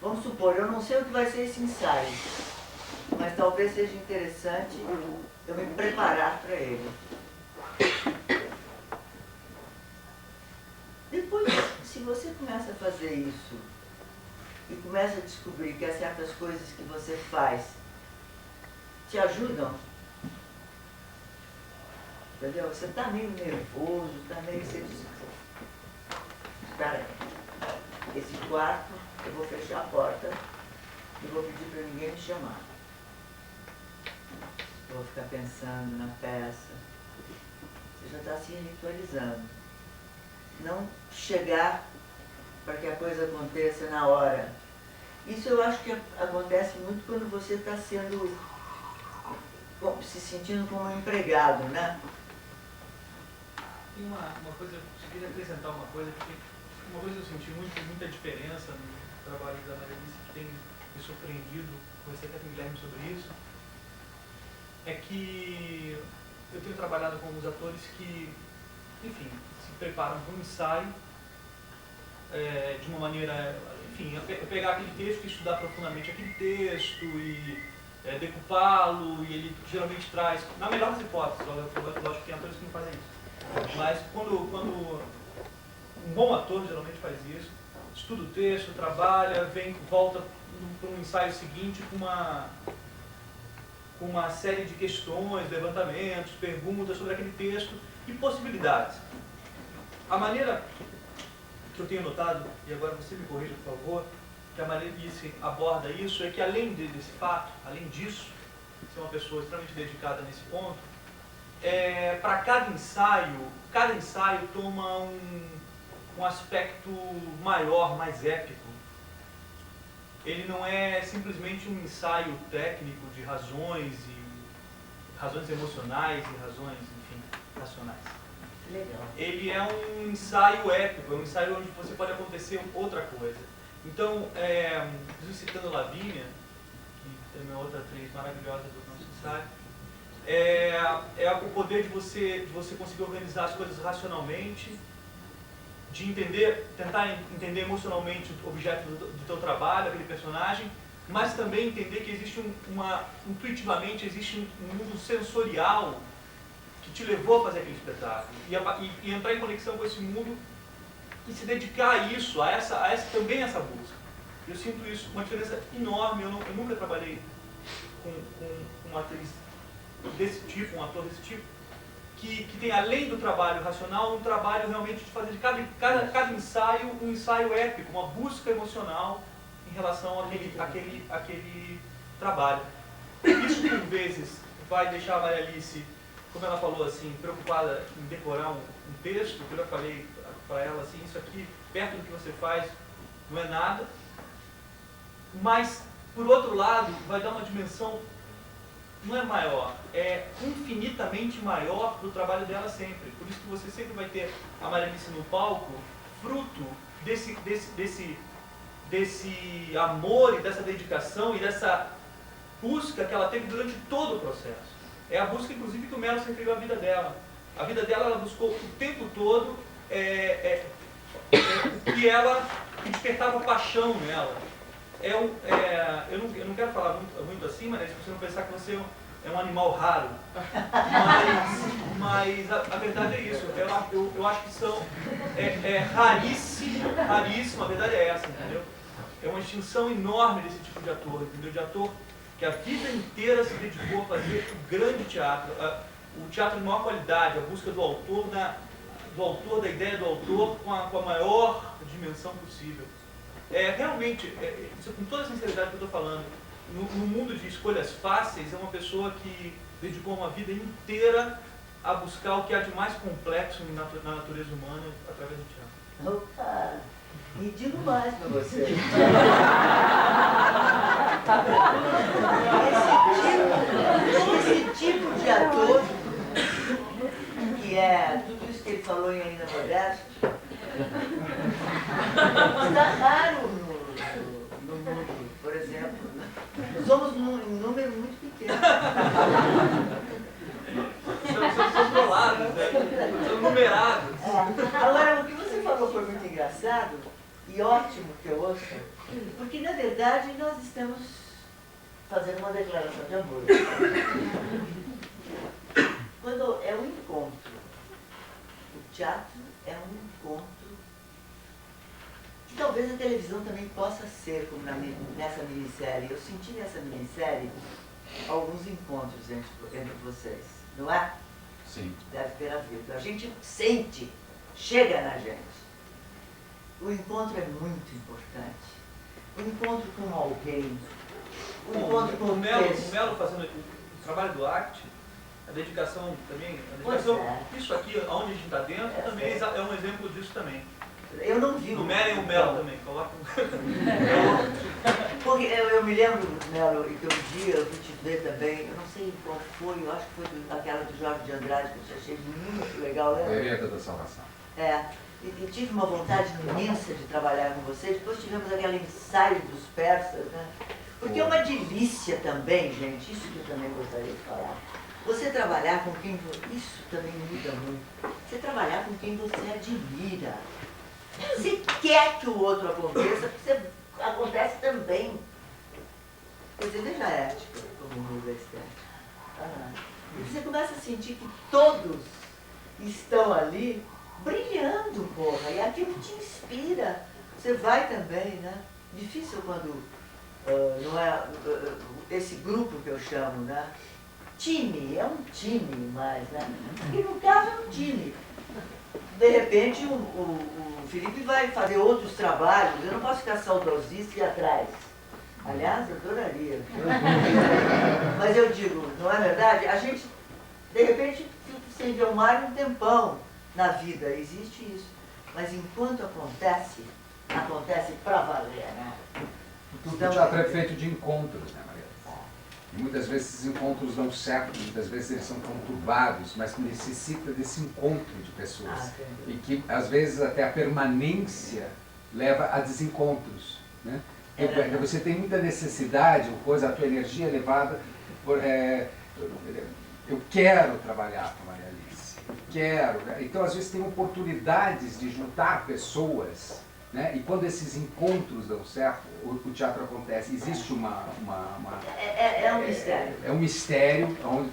S2: Vamos supor, eu não sei o que vai ser esse ensaio, mas talvez seja interessante eu me preparar para ele. Depois, se você começa a fazer isso e começa a descobrir que há certas coisas que você faz te ajudam, entendeu? Você está meio nervoso, está meio... Espera aí. esse quarto, eu vou fechar a porta e vou pedir para ninguém me chamar. Eu vou ficar pensando na peça. Você já está se ritualizando. Não chegar para que a coisa aconteça na hora. Isso eu acho que acontece muito quando você está se sentindo como um empregado, né?
S4: Tem uma coisa, eu queria acrescentar uma coisa, porque uma coisa eu senti muita diferença no trabalho da Maria Alice, que tem me surpreendido, conversei até com o Guilherme sobre isso, é que eu tenho trabalhado com alguns atores que, enfim, se preparam para um ensaio de uma maneira, enfim, pegar aquele texto e estudar profundamente aquele texto e decupá-lo, e ele geralmente traz, na melhor das hipóteses, lógico que tem atores que não fazem isso, mas quando um bom ator geralmente faz isso, estuda o texto, trabalha, volta para um ensaio seguinte com uma série de questões, levantamentos, perguntas sobre aquele texto e possibilidades. A maneira que eu tenho notado, e agora você me corrija, por favor, que a Maria Alice aborda isso, é que além desse fato, além disso, ser uma pessoa extremamente dedicada nesse ponto, para cada ensaio toma um aspecto maior, mais épico. Ele não é simplesmente um ensaio técnico de razões emocionais e razões, enfim, racionais.
S2: Legal.
S4: Ele é um ensaio épico, é um ensaio onde você pode acontecer outra coisa. Então, citando Lavínia, que é uma outra atriz maravilhosa do nosso ensaio, é o poder de você conseguir organizar as coisas racionalmente, de tentar entender emocionalmente o objeto do teu trabalho, aquele personagem, mas também entender que existe intuitivamente existe um mundo sensorial que te levou a fazer aquele espetáculo e entrar em conexão com esse mundo e se dedicar a isso, também essa busca. Eu sinto isso, uma diferença enorme. Eu nunca trabalhei com uma atriz desse tipo, um ator desse tipo, que tem, além do trabalho racional, um trabalho realmente de fazer de cada ensaio um ensaio épico, uma busca emocional em relação àquele trabalho. Isso, por vezes, vai deixar a Maria Alice, como ela falou, assim, preocupada em decorar um texto, que eu já falei para ela, assim, isso aqui, perto do que você faz, não é nada. Mas, por outro lado, vai dar uma dimensão, não é maior, é infinitamente maior para o trabalho dela sempre. Por isso que você sempre vai ter a Maria Alice no palco, fruto desse amor e dessa dedicação e dessa busca que ela teve durante todo o processo. É a busca, inclusive, que o Melo sempre teve a vida dela. A vida dela, ela buscou o tempo todo o que despertava paixão nela. Eu não quero falar muito assim, mas se você não pensar que você é um animal raro. Mas a verdade é isso. Eu acho que raríssimo, a verdade é essa, entendeu? É uma extinção enorme desse tipo de ator, entendeu? De ator que a vida inteira se dedicou a fazer o grande teatro, o teatro de maior qualidade, a busca do autor, da ideia do autor com a maior dimensão possível. Realmente, isso, com toda a sinceridade que eu estou falando, no mundo de escolhas fáceis, é uma pessoa que dedicou uma vida inteira a buscar o que há de mais complexo na natureza humana através do teatro.
S2: Opa! E digo mais para você. Esse tipo de ator, que é tudo isso que ele falou em Ainda Modesto, está raro no mundo, por exemplo. Somos um número muito pequeno.
S4: São trolados, são numerados.
S2: Agora, o que você falou foi muito engraçado e ótimo que eu ouço, porque na verdade nós estamos fazendo uma declaração de amor. Quando é um encontro, o teatro é um encontro, que talvez a televisão também possa ser, como nessa minissérie. Eu senti nessa minissérie alguns encontros entre vocês, não é?
S6: Sim.
S2: Deve ter havido. A gente sente, chega na gente. o encontro é muito importante. O encontro com alguém, o encontro com
S4: o
S2: o
S4: Melo
S2: texto.
S4: fazendo o trabalho do arte, a dedicação também,
S2: Pois é.
S4: isso aqui, onde a gente está dentro, também é um exemplo disso também.
S2: Eu não vi.
S4: No Melo e o Melo também, coloca
S2: Porque eu me lembro, Melo, e que um dia eu fui te ver também, eu não sei qual foi, eu acho que foi aquela do Jorge de Andrade, que eu achei muito legal, né?
S6: Vereda da Salvação.
S2: E tive uma vontade imensa de trabalhar com você. Depois tivemos aquele ensaio dos persas, né? Porque é uma delícia também, gente, isso que eu também gostaria de falar. Você trabalhar com quem... Isso também muda muito. Você trabalhar com quem você admira. Você quer que o outro aconteça, porque acontece também. Quer dizer, veja a ética como muda a estética. E você começa a sentir que todos estão ali brilhando, porra, e aquilo te inspira. Você vai também, né? Difícil quando não é esse grupo que eu chamo, né? Time, é um time mais, né? E no caso é um time. De repente o Felipe vai fazer outros trabalhos, eu não posso ficar saudosista e ir atrás. Aliás, eu adoraria. Mas eu digo, não é verdade? A gente, de repente, fica sem ver o mar um tempão na vida, existe isso. Mas enquanto acontece, acontece pra valer, né?
S6: O teatro é feito de encontros, né, Maria? E muitas vezes esses encontros dão certo, muitas vezes eles são conturbados, mas necessita desse encontro de pessoas. E que, às vezes, até a permanência leva a desencontros, né? Você tem muita necessidade, a tua energia é levada por... eu quero trabalhar com a Maria Alice, eu quero. Então, às vezes, tem oportunidades de juntar pessoas, né? E quando esses encontros dão certo, o teatro acontece. Existe uma
S2: É um mistério.
S6: É um mistério onde...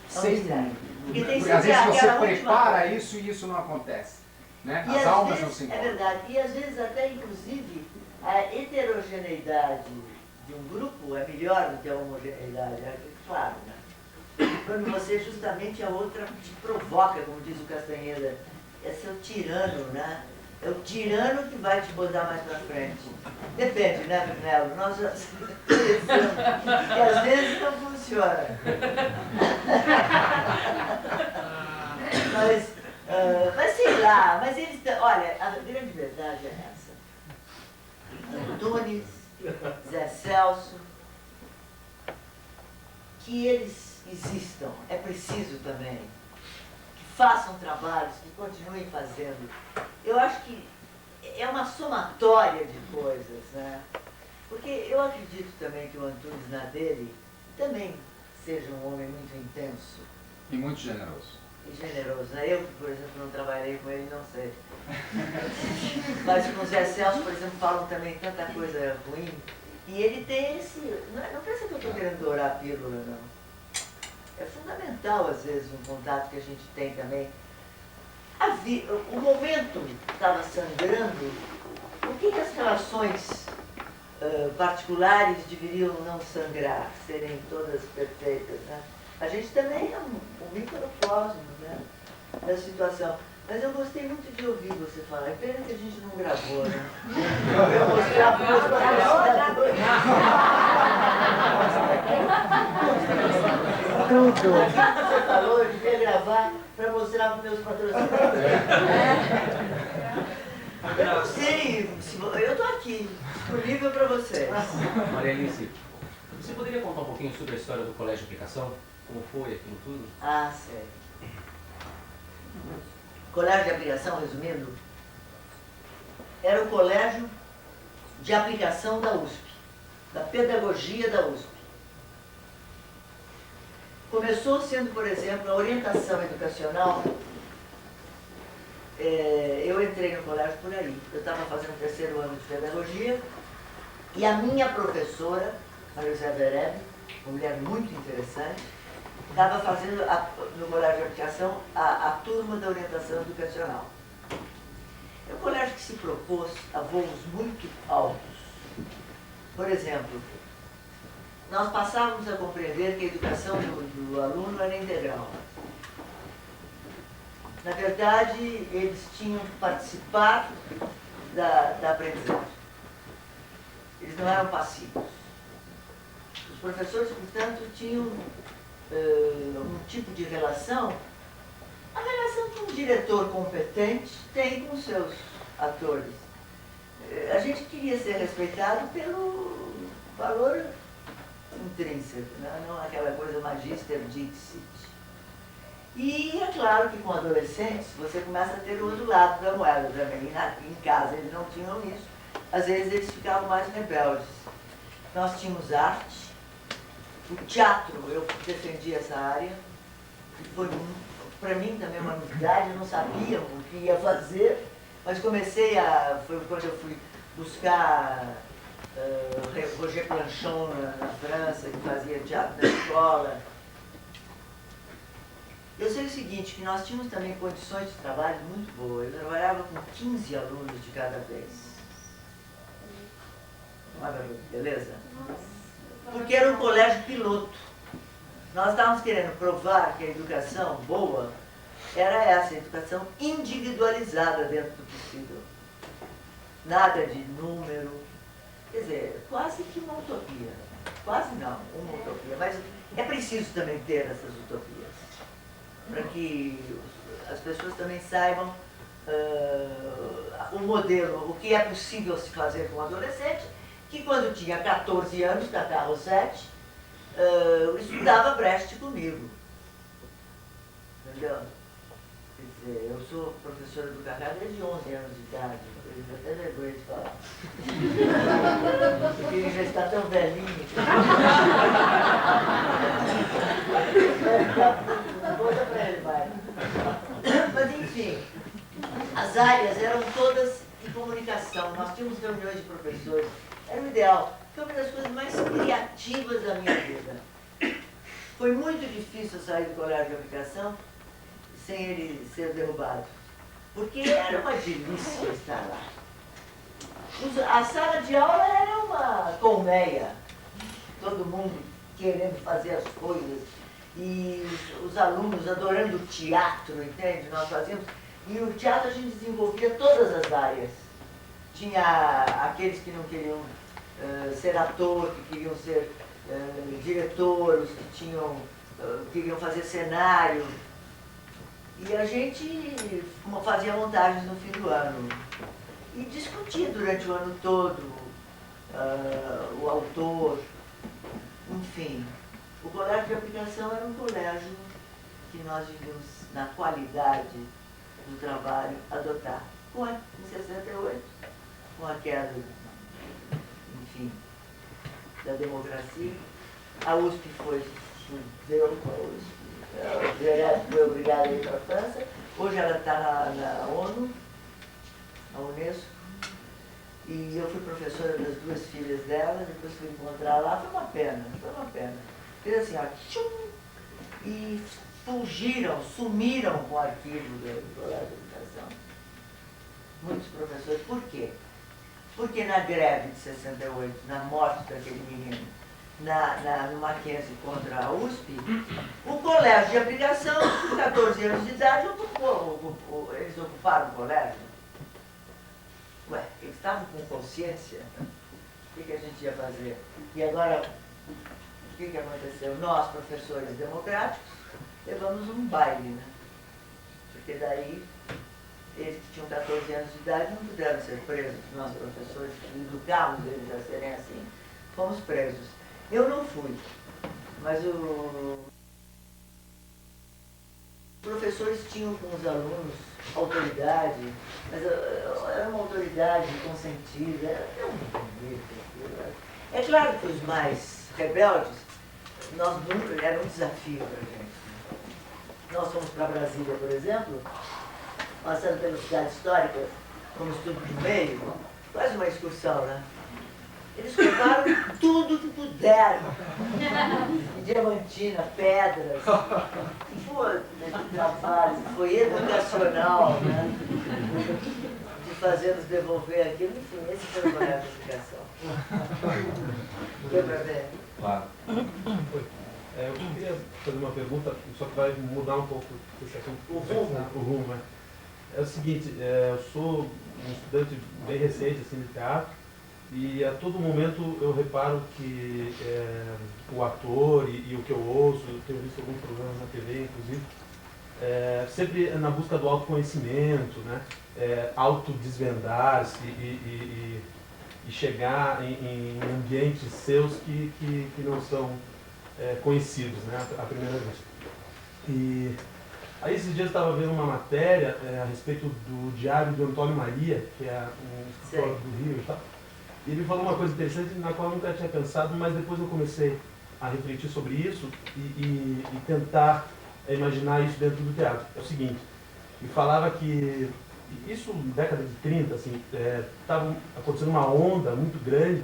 S2: Porque
S6: às vezes você
S2: aquela
S6: prepara
S2: última...
S6: isso e isso não acontece. Né?
S2: E
S6: As almas não se
S2: É
S6: encontram.
S2: verdade. E às vezes até, inclusive, a heterogeneidade de um grupo é melhor do que a homogeneidade, é claro, né? Quando você justamente a outra te provoca, como diz o Castanheira, é seu tirano, né? É o tirano que vai te botar mais pra frente. Depende, né, Melo? Nós já que às vezes não funciona. Mas sei lá, mas eles... Olha, a grande verdade é essa. Antunes, Zé Celso, que eles existam, é preciso também. Que façam trabalhos, que continuem fazendo. Eu acho que é uma somatória de coisas, né? Porque eu acredito também que o Antunes, na dele, também seja um homem muito intenso.
S6: E muito generoso.
S2: E generoso, né? Eu, por exemplo, não trabalhei com ele, não sei. Mas com o Zé Celso, por exemplo, falam também tanta coisa ruim. E ele tem esse... Não pensa que eu estou querendo dourar a pílula, não. É fundamental, às vezes, um contato que a gente tem também. O momento estava sangrando, por que as relações particulares deveriam não sangrar, serem todas perfeitas, né? A gente também é um microcosmo, né, da situação. Mas eu gostei muito de ouvir você falar. É pena que a gente não gravou, né? Eu vou mostrar para os patrocinadores. Tudo. Você falou, eu devia gravar para mostrar para os meus patrocinadores. Eu não sei, eu estou aqui, disponível para vocês.
S9: Maria Alice, você poderia contar um pouquinho sobre a história do Colégio de Aplicação? Como foi aquilo tudo?
S2: Ah, sei. Colégio de Aplicação, resumindo, era o colégio de aplicação da USP, da pedagogia da USP. Começou sendo, por exemplo, a orientação educacional. Eu entrei no colégio por aí. Eu estava fazendo o 3º ano de pedagogia e a minha professora, Maria José Vereb, uma mulher muito interessante, estava fazendo no colégio de aplicação a turma da orientação educacional. É um colégio que se propôs a voos muito altos. Por exemplo, nós passávamos a compreender que a educação do aluno era integral. Na verdade, eles tinham que participar da aprendizagem. Eles não eram passivos. Os professores, portanto, tinham um tipo de relação, a relação que um diretor competente tem com seus atores. A gente queria ser respeitado pelo valor intrínseco, né? Não aquela coisa magister dixit. E é claro que com adolescentes você começa a ter o outro lado da moeda também. Em casa eles não tinham isso, às vezes eles ficavam mais rebeldes. Nós tínhamos arte, o teatro, eu defendi essa área, foi para mim também uma novidade, eu não sabia o que ia fazer, mas foi quando eu fui buscar Roger Planchon na França, que fazia teatro na escola. Eu sei o seguinte, que nós tínhamos também condições de trabalho muito boas. Eu trabalhava com 15 alunos de cada vez. Beleza? Porque era um colégio piloto. Nós estávamos querendo provar que a educação boa era essa, a educação individualizada dentro do possível. Nada de número. Quer dizer, quase que uma utopia. Quase não, uma utopia. Mas é preciso também ter essas utopias, para que as pessoas também saibam o modelo, o que é possível se fazer com um adolescente, que quando tinha 14 anos, da Carro 7, estudava Brecht comigo. Entendeu? Quer dizer, eu sou professora do Cacá desde 11 anos de idade, eu tenho até vergonha de falar. Porque ele já está tão velhinho. Conta pra ele, vai. Mas enfim, as áreas eram todas de comunicação. Nós tínhamos reuniões de professores. Era o ideal. Foi uma das coisas mais criativas da minha vida. Foi muito difícil sair do colégio de aplicação sem ele ser derrubado. Porque era uma delícia estar lá. A sala de aula era uma colmeia. Todo mundo querendo fazer as coisas. E os alunos adorando o teatro, entende? Nós fazíamos. E o teatro a gente desenvolvia todas as áreas. Tinha aqueles que não queriam ser ator, que queriam ser diretor, os que queriam fazer cenário. E a gente fazia montagens no fim do ano. E discutia durante o ano todo o autor, enfim. O colégio de aplicação era um colégio que nós devíamos, na qualidade do trabalho, adotar. Em 68, com a queda, enfim, da democracia, a USP deu com a USP. O Direto foi obrigado a ir para a França. Hoje ela está na ONU, na Unesco. E eu fui professora das duas filhas dela, depois fui encontrar lá. Foi uma pena, foi uma pena. Fez assim, ó, tchum, e fugiram, sumiram com o arquivo do Colégio de Educação. Muitos professores. Por quê? Porque na greve de 68, na morte daquele menino, no Mackenzie contra a USP, o colégio de aplicação, com 14 anos de idade, eles ocuparam o colégio. Ué, eles estavam com consciência. O que a gente ia fazer? E agora, o que aconteceu? Nós, professores democráticos, levamos um baile, né? Porque daí, eles que tinham 14 anos de idade não puderam ser presos, nós professores que educávamos eles a serem assim, fomos presos. Eu não fui, mas os professores tinham com os alunos autoridade, mas era uma autoridade consentida, era tão bonito aquilo. É claro que os mais rebeldes, era um desafio para a gente. Nós fomos para Brasília, por exemplo, passando pela cidade histórica, como estudo de meio, quase uma excursão, né? Eles compraram tudo que puderam. Diamantina, pedras. Foi trabalho, foi educacional, né? De fazer nos devolver aquilo. Enfim, esse foi o colégio de educação. Deu para ver?
S10: Claro. Eu queria fazer uma pergunta, só que vai mudar um pouco esse assunto.
S2: O rumo.
S10: O rumo, É o seguinte, eu sou um estudante bem recente assim, de teatro, e a todo momento eu reparo que o ator e o que eu ouço, eu tenho visto alguns programas na TV, inclusive, sempre na busca do autoconhecimento, né? Autodesvendar-se e chegar em ambientes seus que não são conhecidos, né? À primeira vista. E aí esses dias eu estava vendo uma matéria a respeito do diário do Antônio Maria, que é um escritor do Rio e tal. E ele falou uma coisa interessante na qual eu nunca tinha pensado, mas depois eu comecei a refletir sobre isso e tentar imaginar isso dentro do teatro. É o seguinte, ele falava que, isso na década de 30, assim, estava acontecendo uma onda muito grande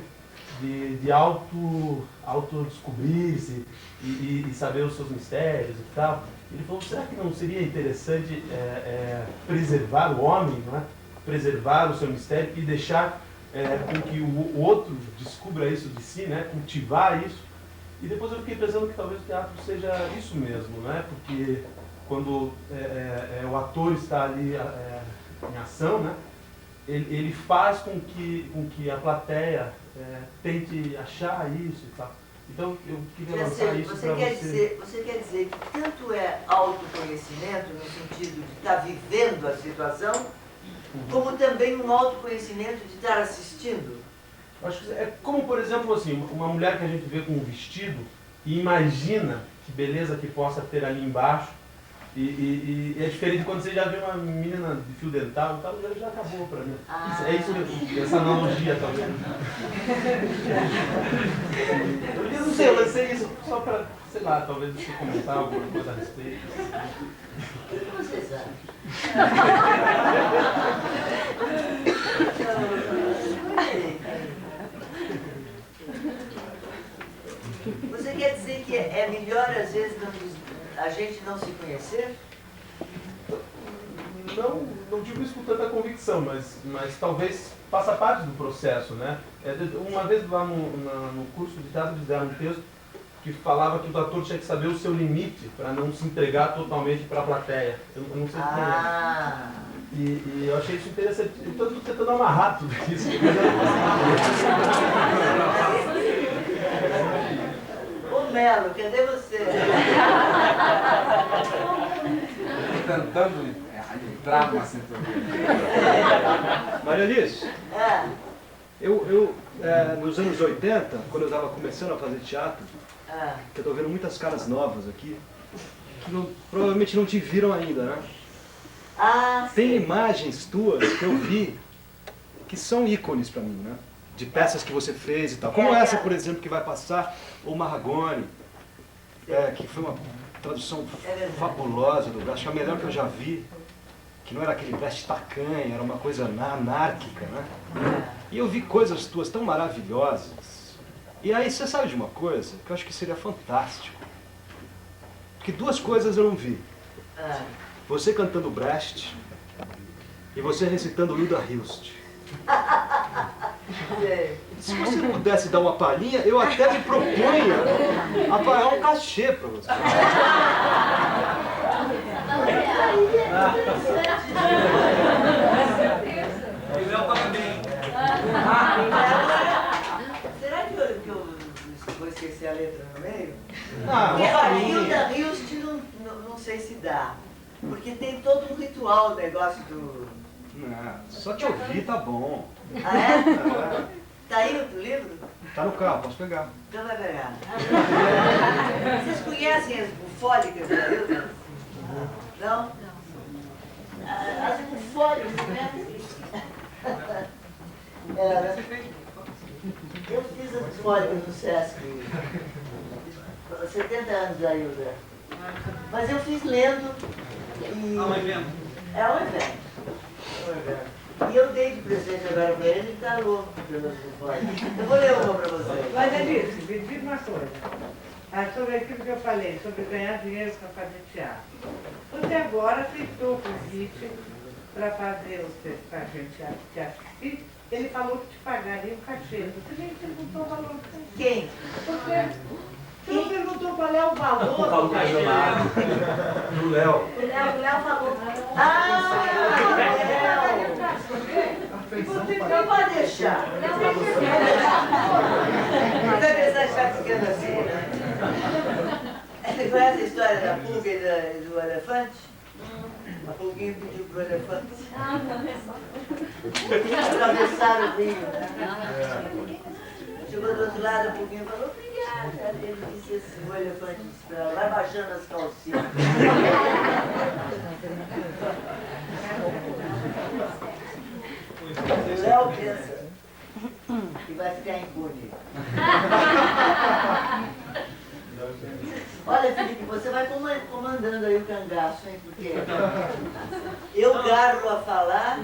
S10: de autodescobrir-se e saber os seus mistérios e tal. Ele falou, será que não seria interessante preservar o homem, não é? Preservar o seu mistério e deixar com que o outro descubra isso de si, né? Cultivar isso. E depois eu fiquei pensando que talvez o teatro seja isso mesmo, né? Porque quando o ator está ali em ação, né? Ele faz com que a plateia tente achar isso e tal. Então eu queria lançar isso para você.
S2: Você quer dizer que tanto é autoconhecimento, no sentido de estar vivendo a situação, como também um autoconhecimento de estar assistindo?
S10: Acho que é como, por exemplo, assim, uma mulher que a gente vê com um vestido e imagina que beleza que possa ter ali embaixo. E é diferente quando você já vê uma menina de fio dental e tal, já acabou para mim. É isso mesmo, essa analogia talvez. Eu não sei, eu lancei isso só para, sei lá, talvez você comentar alguma coisa a respeito.
S2: O que você sabe? Você quer dizer que é melhor, às vezes, a gente não se conhecer?
S10: Não digo isso com tanta convicção, mas talvez faça parte do processo, né? Uma vez lá no curso de teatro fizeram um texto que falava que o ator tinha que saber o seu limite para não se entregar totalmente para a plateia. Eu não sei quem é. E eu achei isso interessante. Então eu estou tentando amarrar tudo isso.
S2: Ô Melo, cadê você?
S6: Estou tentando entrar numa sintonia.
S11: Maria Alice, nos anos 80, quando eu estava começando a fazer teatro, que eu estou vendo muitas caras novas aqui, que provavelmente não te viram ainda, né? Tem imagens tuas que eu vi que são ícones para mim, né? De peças que você fez e tal. Como essa, por exemplo, que vai passar, o Marragone, que foi uma tradução fabulosa do Brecht, acho que a melhor que eu já vi, que não era aquele Brecht tacanha, era uma coisa anárquica, né? E eu vi coisas tuas tão maravilhosas. E aí, você sabe de uma coisa que eu acho que seria fantástico? Porque duas coisas eu não vi. Você cantando Brecht e você recitando Hilda Hilst. Se você pudesse dar uma palhinha, eu até me propunha a pagar um cachê para você.
S4: E o Léo tá bem.
S2: Será que eu vou esquecer a letra no meio?
S11: Porque
S2: a Hilda Hilst não sei se dá. Porque tem todo um ritual o negócio do...
S11: Não, só te ouvir tá bom.
S2: Ah, é? Tá aí o livro?
S11: Tá no carro, posso pegar.
S2: Então vai pegar. Vocês conhecem as bufólicas da Hilda? Não? As bufólicas, né? Eu fiz as bufólicas no Sesc. 70 anos da Hilda. Mas eu fiz lendo e...
S4: É um evento.
S2: É um evento. E eu dei de presente agora para ele, ele está louco pelas bufólicas. Eu vou ler uma para vocês.
S5: Mas é disso, me diga uma coisa. Sobre aquilo que eu falei, sobre ganhar dinheiro para fazer teatro. Você agora aceitou o convite para fazer para a gente te assistir. Ele falou que te pagaria um cachê. Você nem perguntou o valor.
S2: Quem?
S5: Você não perguntou o
S2: qual é o valor.
S9: O valor
S4: do Léo.
S2: O Léo falou. Ah, Léo. Então pode deixar. Vai pensar que está ficando assim, né? Você conhece a história da pulga e do elefante? A pulguinha pediu pro elefante. Atravessaram o rio, né? Chegou do outro lado, a pulguinha falou, obrigada. Ele disse assim, o elefante disse pra ela, vai baixando as calcinhas. O Léo pensa que vai ficar impune. Olha, Felipe, você vai comandando aí o cangaço, hein? Porque eu garro a falar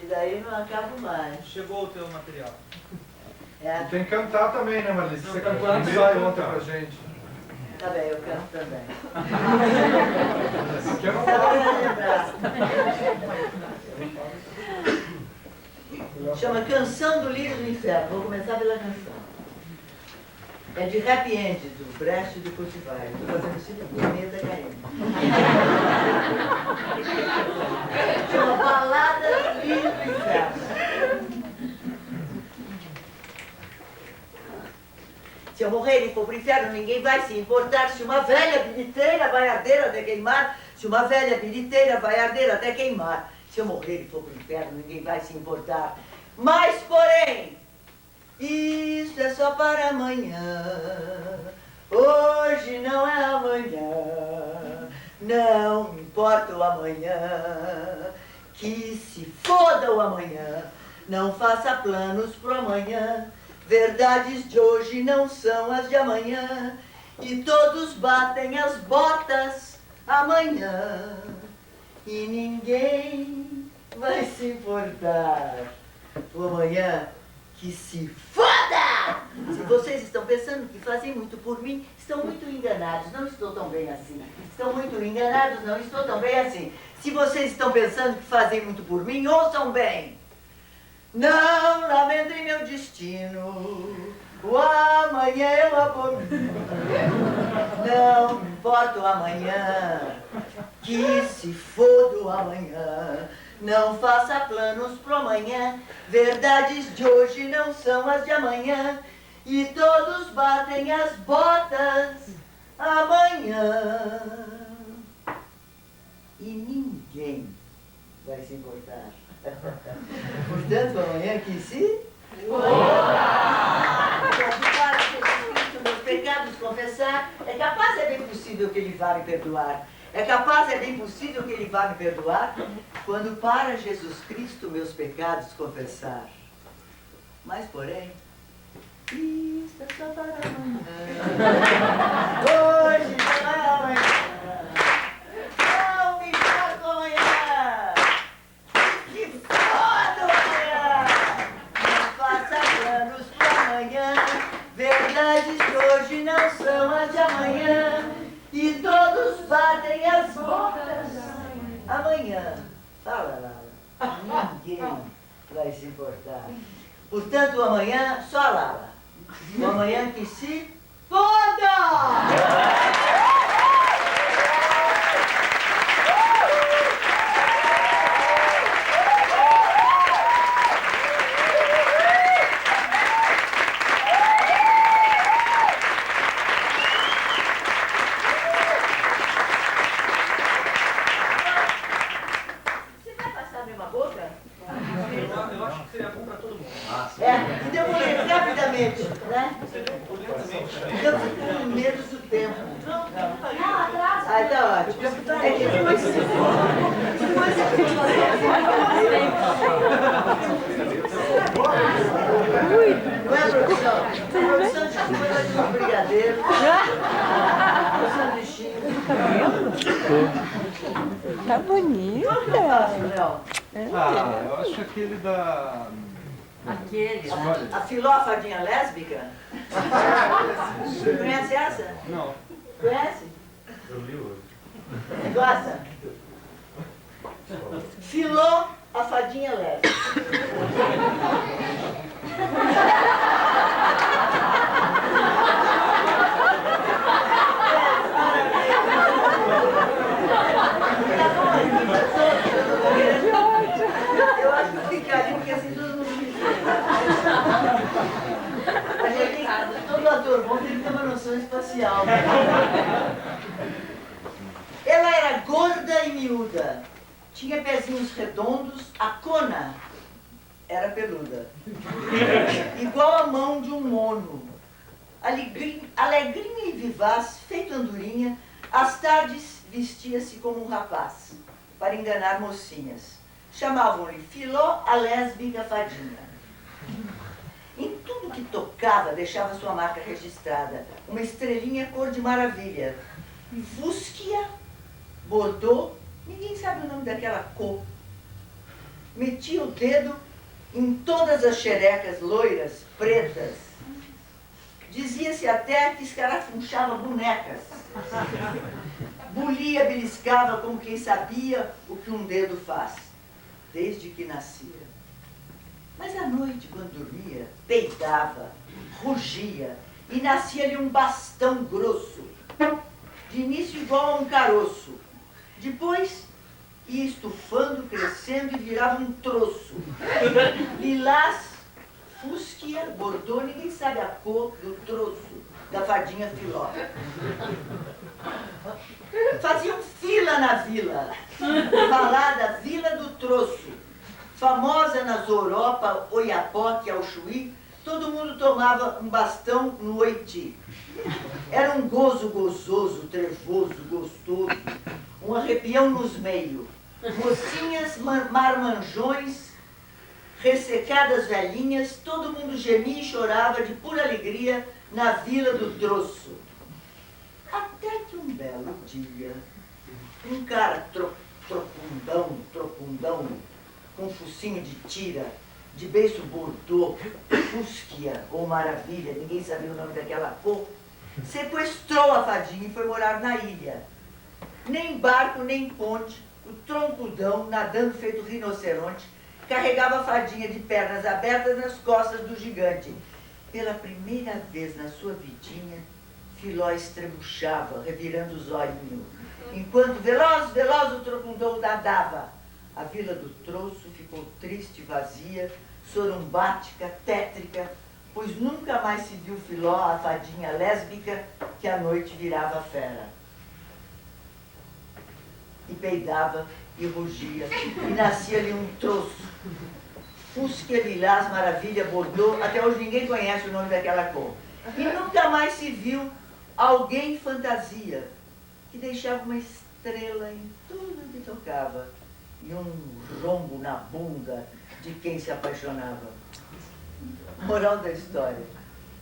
S2: e daí não acabo mais.
S4: Chegou o teu material.
S7: E tem que cantar também, né, Marlice? Você cantou no ensaio ontem pra gente.
S2: Tá bem, eu canto também.
S7: Aqui eu não
S2: falo. Chama Canção do Lírio do Inferno. Vou começar pela canção. É de Happy End, do Brecht de Potivar. Estou fazendo sinfonia da Caína. Chama Balada do Lírio do Inferno. Se eu morrer e for pro inferno, ninguém vai se importar. Se uma velha bilheteira vai arder até queimar. Se uma velha bilheteira vai arder até queimar. Se eu morrer e for pro inferno, ninguém vai se importar. Mas, porém, isto é só para amanhã. Hoje não é amanhã. Não importa o amanhã. Que se foda o amanhã. Não faça planos pro amanhã. Verdades de hoje não são as de amanhã. E todos batem as botas amanhã. E ninguém vai se importar. O amanhã que se foda! Se vocês estão pensando que fazem muito por mim, estão muito enganados. Não estou tão bem assim. Estão muito enganados, não estou tão bem assim. Se vocês estão pensando que fazem muito por mim, ouçam bem. Não lamentem meu destino, o amanhã eu abomino. Não importa o amanhã, que se foda o amanhã. Não faça planos pro amanhã, verdades de hoje não são as de amanhã. E todos batem as botas amanhã. E ninguém vai se importar. Portanto, amanhã que se para Jesus Cristo meus pecados confessar, é capaz, é bem possível que Ele vá me perdoar. É capaz, é bem possível que Ele vá me perdoar quando para Jesus Cristo meus pecados confessar. Mas, porém, isto é só para amanhã. Hoje não é amanhã. Não me importa amanhã. Que foda amanhã. Não faça planos para amanhã. Verdades de hoje não são as de amanhã. E todos batem as botas amanhã. Fala, Lala. Ninguém vai se importar. Portanto, o amanhã, só Lala. O amanhã que se foda! Então vou ler rapidamente, né? Eu fico com medo do tempo. Ah, tá ótimo. É que depois não é, produção? A produção já foi um brigadeiro, um sanduichinho.
S1: Tá bonita.
S2: Qual que eu faço, Léo?
S7: Ah, eu acho que aquele da...
S2: Aquele, a Filó, a fadinha lésbica? Conhece essa?
S7: Não.
S2: Conhece?
S4: Eu li hoje.
S2: Você gosta? Filó, a fadinha lésbica. ator bom tem que ter uma noção espacial. Ela era gorda e miúda. Tinha pezinhos redondos, a cona era peluda. Igual a mão de um mono. Alegrinha e vivaz, feito andorinha, às tardes vestia-se como um rapaz, para enganar mocinhas. Chamavam-lhe Filó, a lésbica fadinha. Em tudo que tocava, deixava sua marca registrada. Uma estrelinha cor de maravilha. Fúsquia, Bordeaux, ninguém sabe o nome daquela cor. Metia o dedo em todas as xerecas loiras, pretas. Dizia-se até que escarafunchava bonecas. Bulia, beliscava como quem sabia o que um dedo faz, desde que nascia. Mas à noite, quando dormia, peidava, rugia e nascia-lhe um bastão grosso, de início igual a um caroço. Depois ia estufando, crescendo e virava um troço. Lilás, fúsquia, Bordeaux, ninguém sabe a cor do troço da fadinha Filó. Faziam fila na vila, falada Vila do Troço. Famosa nas Europa, Oiapoque, Auxuí, todo mundo tomava um bastão no Oiti. Era um gozo gozoso, trevoso, gostoso, um arrepião nos meios. Mocinhas, marmanjões, ressecadas velhinhas, todo mundo gemia e chorava de pura alegria na Vila do Troço. Até que um belo dia, um cara tropundão, com focinho de tira, de beiço Bordeaux, fúsquia ou maravilha, ninguém sabia o nome daquela cor, sequestrou a fadinha e foi morar na ilha. Nem barco, nem ponte, o troncudão, nadando feito rinoceronte, carregava a fadinha de pernas abertas nas costas do gigante. Pela primeira vez na sua vidinha, Filó estrebuchava, revirando os olhinhos, enquanto veloz o troncudão nadava. A Vila do Troço ficou triste, vazia, sorumbática, tétrica, pois nunca mais se viu Filó, a fadinha lésbica, que à noite virava fera. E peidava, e rugia, e nascia-lhe um troço. Fúsquia, lilás, maravilha, Bordeaux, até hoje ninguém conhece o nome daquela cor. E nunca mais se viu alguém fantasia, que deixava uma estrela em tudo que tocava, e um rombo na bunda de quem se apaixonava. Moral da história,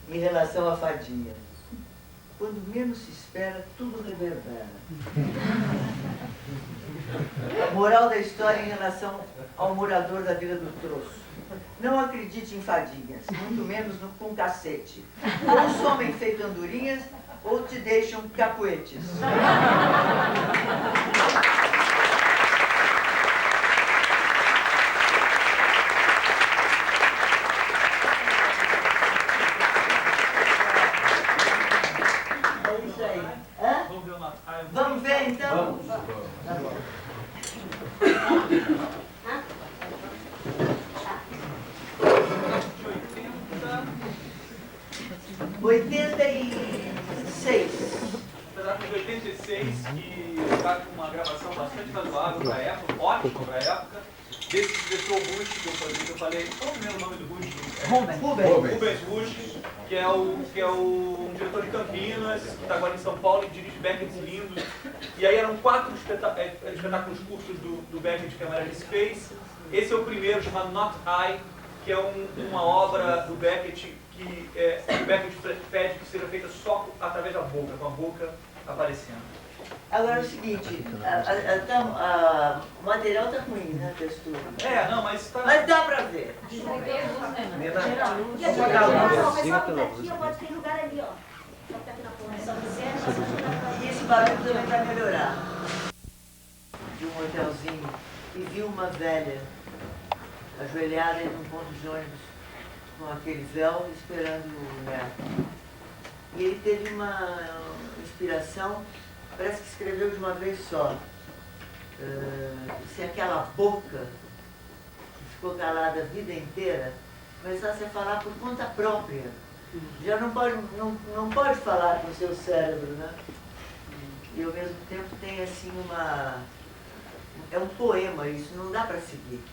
S2: em relação à fadinha. Quando menos se espera, tudo reverbera. A moral da história em relação ao morador da Vila do Troço. Não acredite em fadinhas, muito menos com cacete. Ou somem feito andorinhas, ou te deixam capuetes. Vamos ver então? Vamos. Tá bom. 86.
S4: Apesar de 86, que está com uma gravação bastante razoável para a época, ótima para a época, desse diretor Bush que eu falei, qual é o primeiro nome do Bush? Rubens Bush, que é um diretor de Campinas, que está agora em São Paulo e dirige Beckett Lindos. E aí eram 4 espetáculos curtos do Beckett que a Meredith fez. Esse é o primeiro, chamado Not High, que é uma obra do Beckett que o Beckett pede que seja feita só através da boca, com a boca aparecendo.
S2: Agora é o seguinte, o material está ruim, né, a textura?
S4: Não, mas está...
S2: Mas dá para ver.
S3: E aqui, eu boto aquele lugar ali, ó.
S2: E esse barulho também vai melhorar. De um hotelzinho e viu uma velha ajoelhada em um ponto de ônibus com aquele véu esperando o neto. E ele teve uma inspiração, parece que escreveu de uma vez só. Se aquela boca que ficou calada a vida inteira começasse a falar por conta própria, Já não pode falar com o seu cérebro, né? E ao mesmo tempo tem assim é um poema isso, não dá para seguir,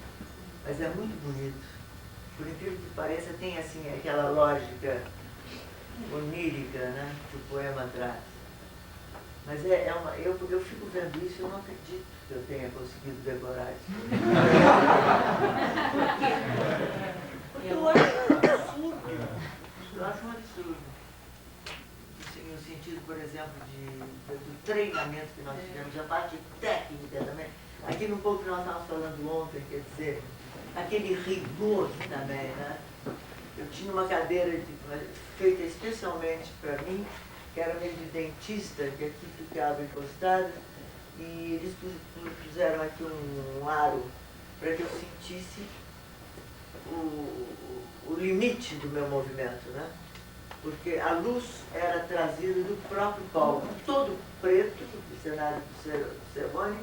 S2: mas é muito bonito. Por incrível que pareça, tem assim aquela lógica onírica, né, que o poema traz. Mas eu fico vendo isso e eu não acredito que eu tenha conseguido decorar isso. Porque eu acho um absurdo. Eu acho um absurdo. Assim, no sentido, por exemplo, do treinamento que nós tivemos, a parte técnica também. Aquilo um pouco que nós estávamos falando ontem, quer dizer, aquele rigor também, né? Eu tinha uma cadeira feita especialmente para mim, que era meio de dentista, que aqui ficava encostada, e eles puseram aqui um aro para que eu sentisse o limite do meu movimento, né? Porque a luz era trazida do próprio palco, todo preto, do cenário do Cervone,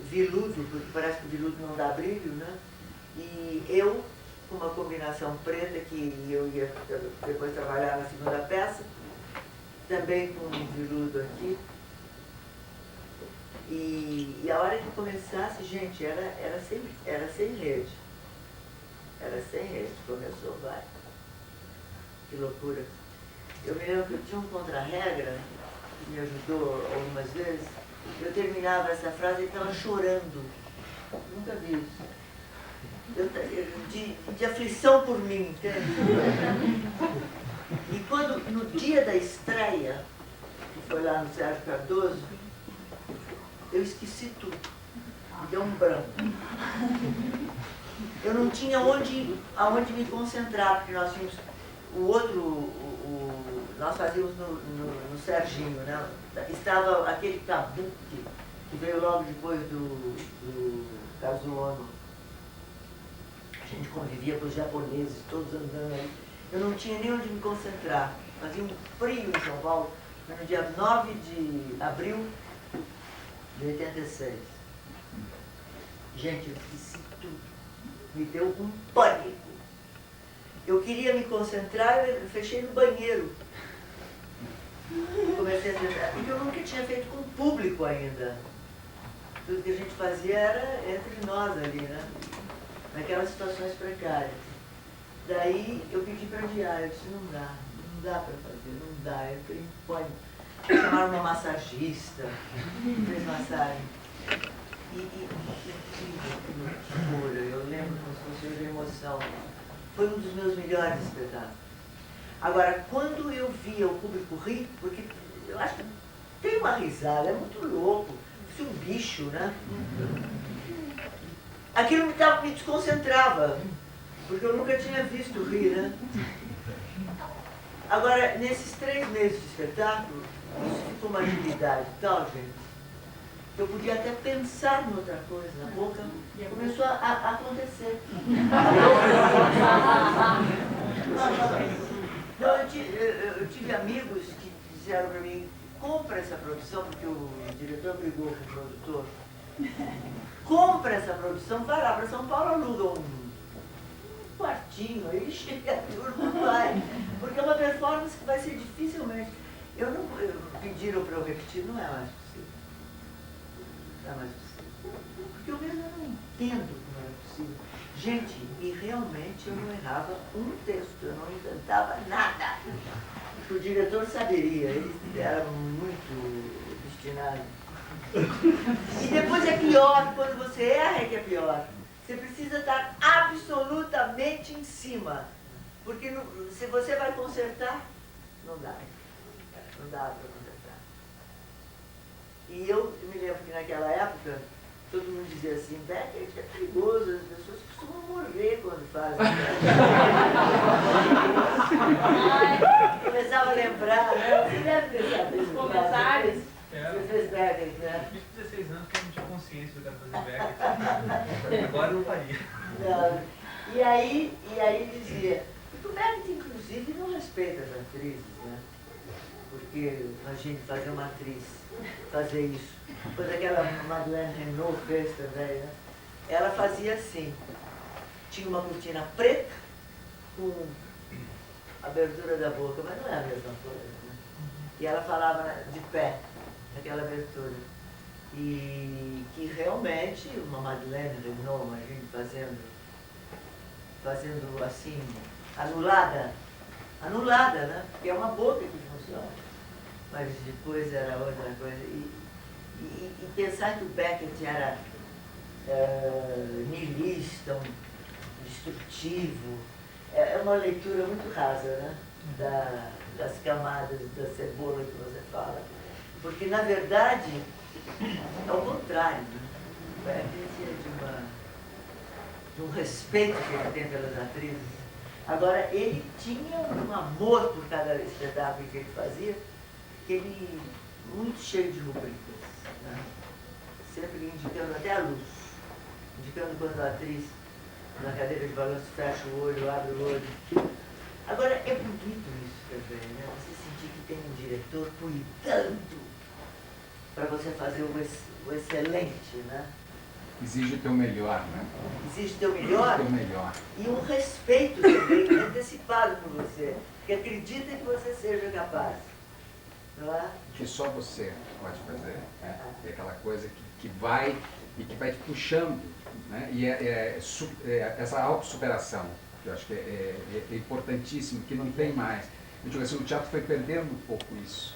S2: viludo, porque parece que o viludo não dá brilho, né? E eu, com uma combinação preta, que eu ia depois trabalhar na segunda peça, também com um viludo aqui. E a hora que começasse, gente, era sem rede. Era sem rede, começou, vai. Que loucura. Eu me lembro que eu tinha um contra-regra, que me ajudou algumas vezes. Eu terminava essa frase e estava chorando. Nunca vi isso. De aflição por mim, entende? E quando, no dia da estreia, que foi lá no Sérgio Cardoso, eu esqueci tudo. Me deu um branco. Eu não tinha aonde me concentrar, porque nós tínhamos nós fazíamos no Serginho, né? Estava aquele kabuki, que veio logo depois do Kazuono. A gente convivia com os japoneses, todos andando aí. Eu não tinha nem onde me concentrar. Fazia um frio em São Paulo, no dia 9 de abril de 86. Gente, eu esqueci tudo. Me deu um pânico. Eu queria me concentrar, eu fechei no banheiro. Comecei a tentar, porque eu nunca tinha feito com o público ainda. Tudo que a gente fazia era entre nós ali, né? Naquelas situações precárias. Daí eu pedi para adiar, eu disse, não dá para fazer, não dá, eu fiquei em pânico. Chamaram uma massagista, fez massagem. Que loucura, eu lembro como se fosse de emoção. Foi um dos meus melhores espetáculos. Agora, quando eu via o público rir, porque eu acho que tem uma risada, é muito louco, é um bicho, né? Aquilo me desconcentrava, porque eu nunca tinha visto rir, né? Agora, nesses 3 meses de espetáculo, isso ficou uma agilidade tal, gente, que eu podia até pensar em outra coisa, a boca começou a acontecer. Então, eu tive amigos que disseram para mim, compra essa produção, porque o diretor brigou com o produtor. Compra essa produção, vai lá para São Paulo, aluga um quartinho, aí chega a turma, vai. Porque é uma performance que vai ser dificilmente. Pediram para eu repetir, não é mais possível. Não é mais possível. Porque eu mesmo não entendo como é possível. Gente, e realmente eu não errava um texto, eu não inventava nada. O diretor saberia, ele era muito destinado. E depois é pior, quando você erra é que é pior. Você precisa estar absolutamente em cima. Porque se você vai consertar, não dá. Não dá para consertar. E eu me lembro que naquela época, todo mundo dizia assim, Beckett é perigoso, as pessoas costumam morrer quando fazem. Começava a lembrar, né? Você deve pensar nesses comentários. Você fez Beckett, né?
S4: Eu fiz 16 anos que eu não tinha consciência do que era fazer Beckett. Agora eu não faria.
S2: Não. E aí dizia, o Beckett inclusive não respeita as atrizes, né? Porque imagine fazer uma atriz fazer isso. Depois aquela Madeleine Renaud fez também, né? Ela fazia assim, tinha uma cortina preta com abertura da boca, mas não é a mesma coisa, né? E ela falava de pé, naquela abertura. E que realmente uma Madeleine Renaud, a gente fazendo assim, anulada, né? Porque é uma boca que funciona. Mas depois era outra coisa. E pensar que o Beckett era niilista, destrutivo, é uma leitura muito rasa, né? Das camadas da cebola que você fala. Porque, na verdade, é o contrário. Né? O Beckett é de um respeito que ele tem pelas atrizes. Agora, ele tinha um amor por cada espetáculo que ele fazia, que ele, muito cheio de rubricas, né? Sempre indicando até a luz, indicando quando a atriz, na cadeira de balanço, fecha o olho, abre o olho. Agora, é bonito isso também, né? Você sentir que tem um diretor cuidando para você fazer o excelente, né?
S6: Exige o teu melhor, né?
S2: Exige o teu melhor?
S6: O teu melhor.
S2: E um respeito também antecipado por você, que acredita que você seja capaz. Não é?
S6: Que só você pode fazer. Né? É aquela coisa que vai e que vai te puxando. Né? E essa autossuperação, que eu acho que é importantíssimo, que não tem mais. Eu digo assim, o teatro foi perdendo um pouco isso.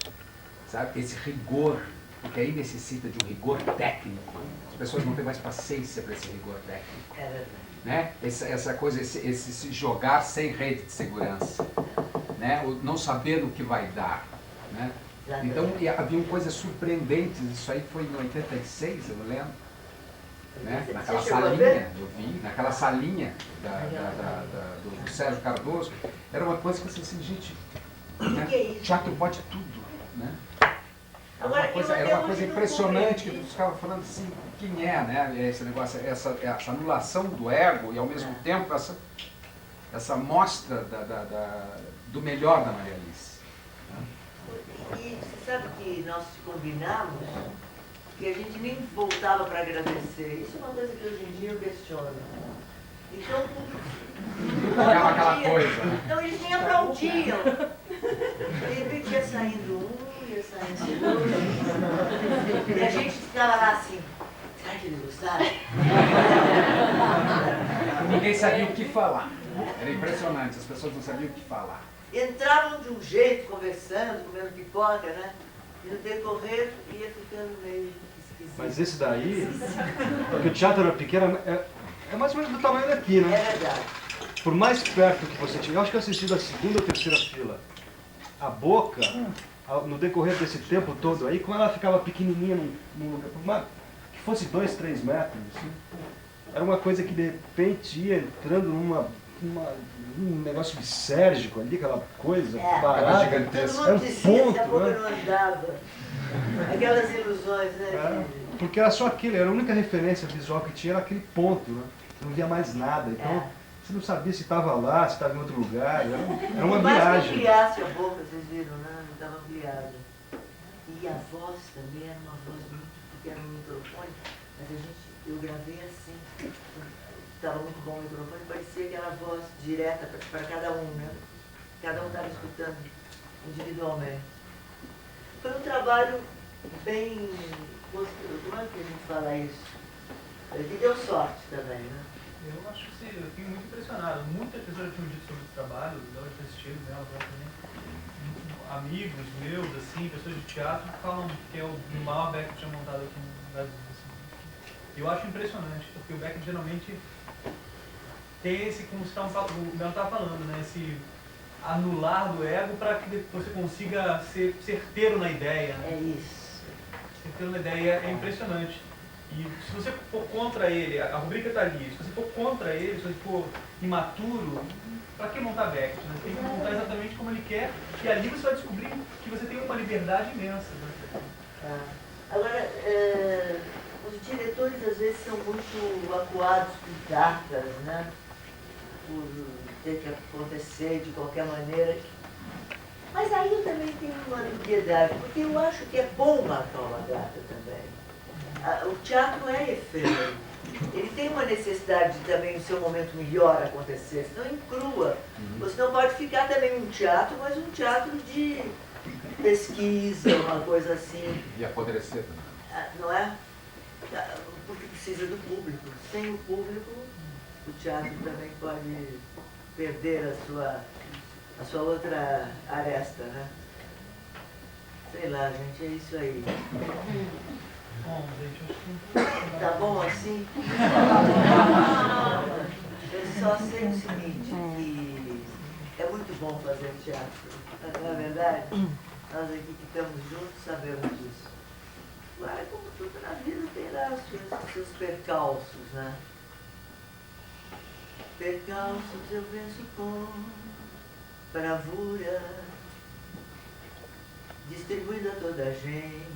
S6: Sabe? Esse rigor, porque aí necessita de um rigor técnico. As pessoas não têm mais paciência para esse rigor técnico.
S2: É verdade.
S6: Né? Essa coisa, esse se jogar sem rede de segurança. Né? O não saber o que vai dar. Né? Então havia coisas surpreendentes, isso aí foi em 86, eu lembro. Né? Naquela salinha, eu vi, naquela salinha do Sérgio Cardoso, era uma coisa que você assim, gente, né? Teatro pode tudo. Né? Era uma coisa impressionante, que você ficava falando assim, quem é, né? Esse negócio, essa anulação do ego e ao mesmo tempo essa mostra do melhor da Maria Alice.
S2: E você sabe que nós combinamos que a gente nem voltava para agradecer. Isso é uma coisa que hoje em dia eu questiono. Então,
S6: ficava aquela coisa.
S2: Então eles nem aplaudiam. De repente ia saindo ia saindo outro. E a gente ficava lá assim, será que eles gostaram?
S6: Ninguém sabia o que falar. Era impressionante, as pessoas não sabiam o que falar.
S2: Entravam de um jeito, conversando, comendo pipoca, né? E no decorrer ia ficando meio esquisito.
S11: Mas esse daí, porque o teatro era pequeno, é mais ou menos do tamanho daqui, né?
S2: É verdade.
S11: Por mais perto que você tinha, eu acho que eu assisti da segunda ou terceira fila. A boca, no decorrer desse tempo todo aí, como ela ficava pequenininha num lugar, que fosse 2, 3 metros, assim, era uma coisa que de repente ia entrando um negócio lisérgico ali, aquela coisa barata,
S6: gigantesca.
S2: Todo mundo dizia que a boca não andava. Aquelas ilusões, né?
S11: Porque era só aquilo, era a única referência visual que tinha, era aquele ponto, né? Você não via mais nada. Então, você não sabia se estava lá, se estava em outro lugar. Era uma viagem.
S2: Mais que ampliasse a boca, vocês viram, né? Não estava ampliada. E a voz também era uma voz muito, porque era um microfone, mas eu gravei assim. Estava muito bom o microfone, parecia aquela voz direta para cada um, né? Cada um estava escutando individualmente. Foi um trabalho bem... Como é que a gente fala isso? Que deu sorte também, né?
S4: Eu acho que eu fico muito impressionado. Muitas pessoas tinham dito sobre esse trabalho, da hora de assistir dela também. Amigos meus, assim, pessoas de teatro, falam que é o maior Beckett que tinha montado aqui no Brasil. Assim. Eu acho impressionante, porque o Beckett geralmente tem esse, como o Belo estava falando, né? Esse anular do ego para que você consiga ser certeiro na ideia. Né?
S2: É isso.
S4: Certeiro na ideia é impressionante. E se você for contra ele, a rubrica está ali, se você for contra ele, se você for imaturo, para que montar Beckett? Né? Tem que montar exatamente como ele quer, e ali você vai descobrir que você tem uma liberdade imensa. Né?
S2: Agora, os diretores às vezes são muito acuados por datas, né? Por ter que acontecer de qualquer maneira. Mas aí eu também tenho uma dubiedade, porque eu acho que é bom marcar uma data também. O teatro é efêmero. ele tem uma necessidade de também o seu momento melhor acontecer, senão encrua. Você não pode ficar também um teatro, mas um teatro de pesquisa, uma coisa assim.
S6: E apodrecer também.
S2: Não é? Porque precisa do público. Sem o público, o teatro também pode perder a sua outra aresta, né? Sei lá, gente, é isso aí. Tá bom assim? Eu só sei o seguinte, que é muito bom fazer teatro. Não é verdade? Nós aqui que estamos juntos sabemos disso. Agora, como tudo na vida, tem lá os seus percalços, né? Percalços eu venço com bravura, distribuindo a toda a gente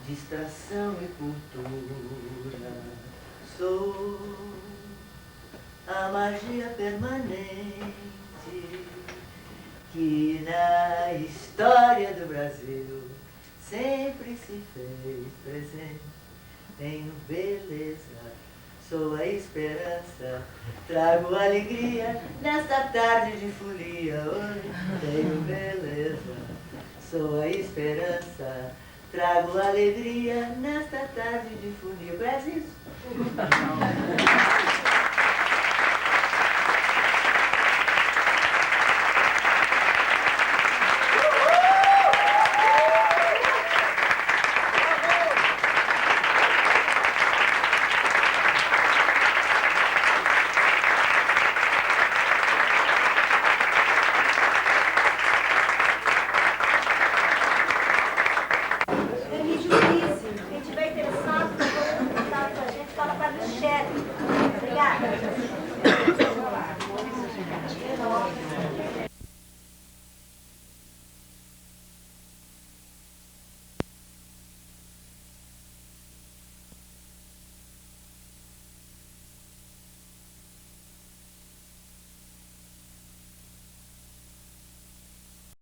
S2: distração e cultura. Sou a magia permanente que na história do Brasil sempre se fez presente. Tenho beleza, sou a esperança, trago alegria nesta tarde de folia. Oi, tenho beleza, sou a esperança, trago alegria nesta tarde de folia. Conhece isso?
S12: Obrigada.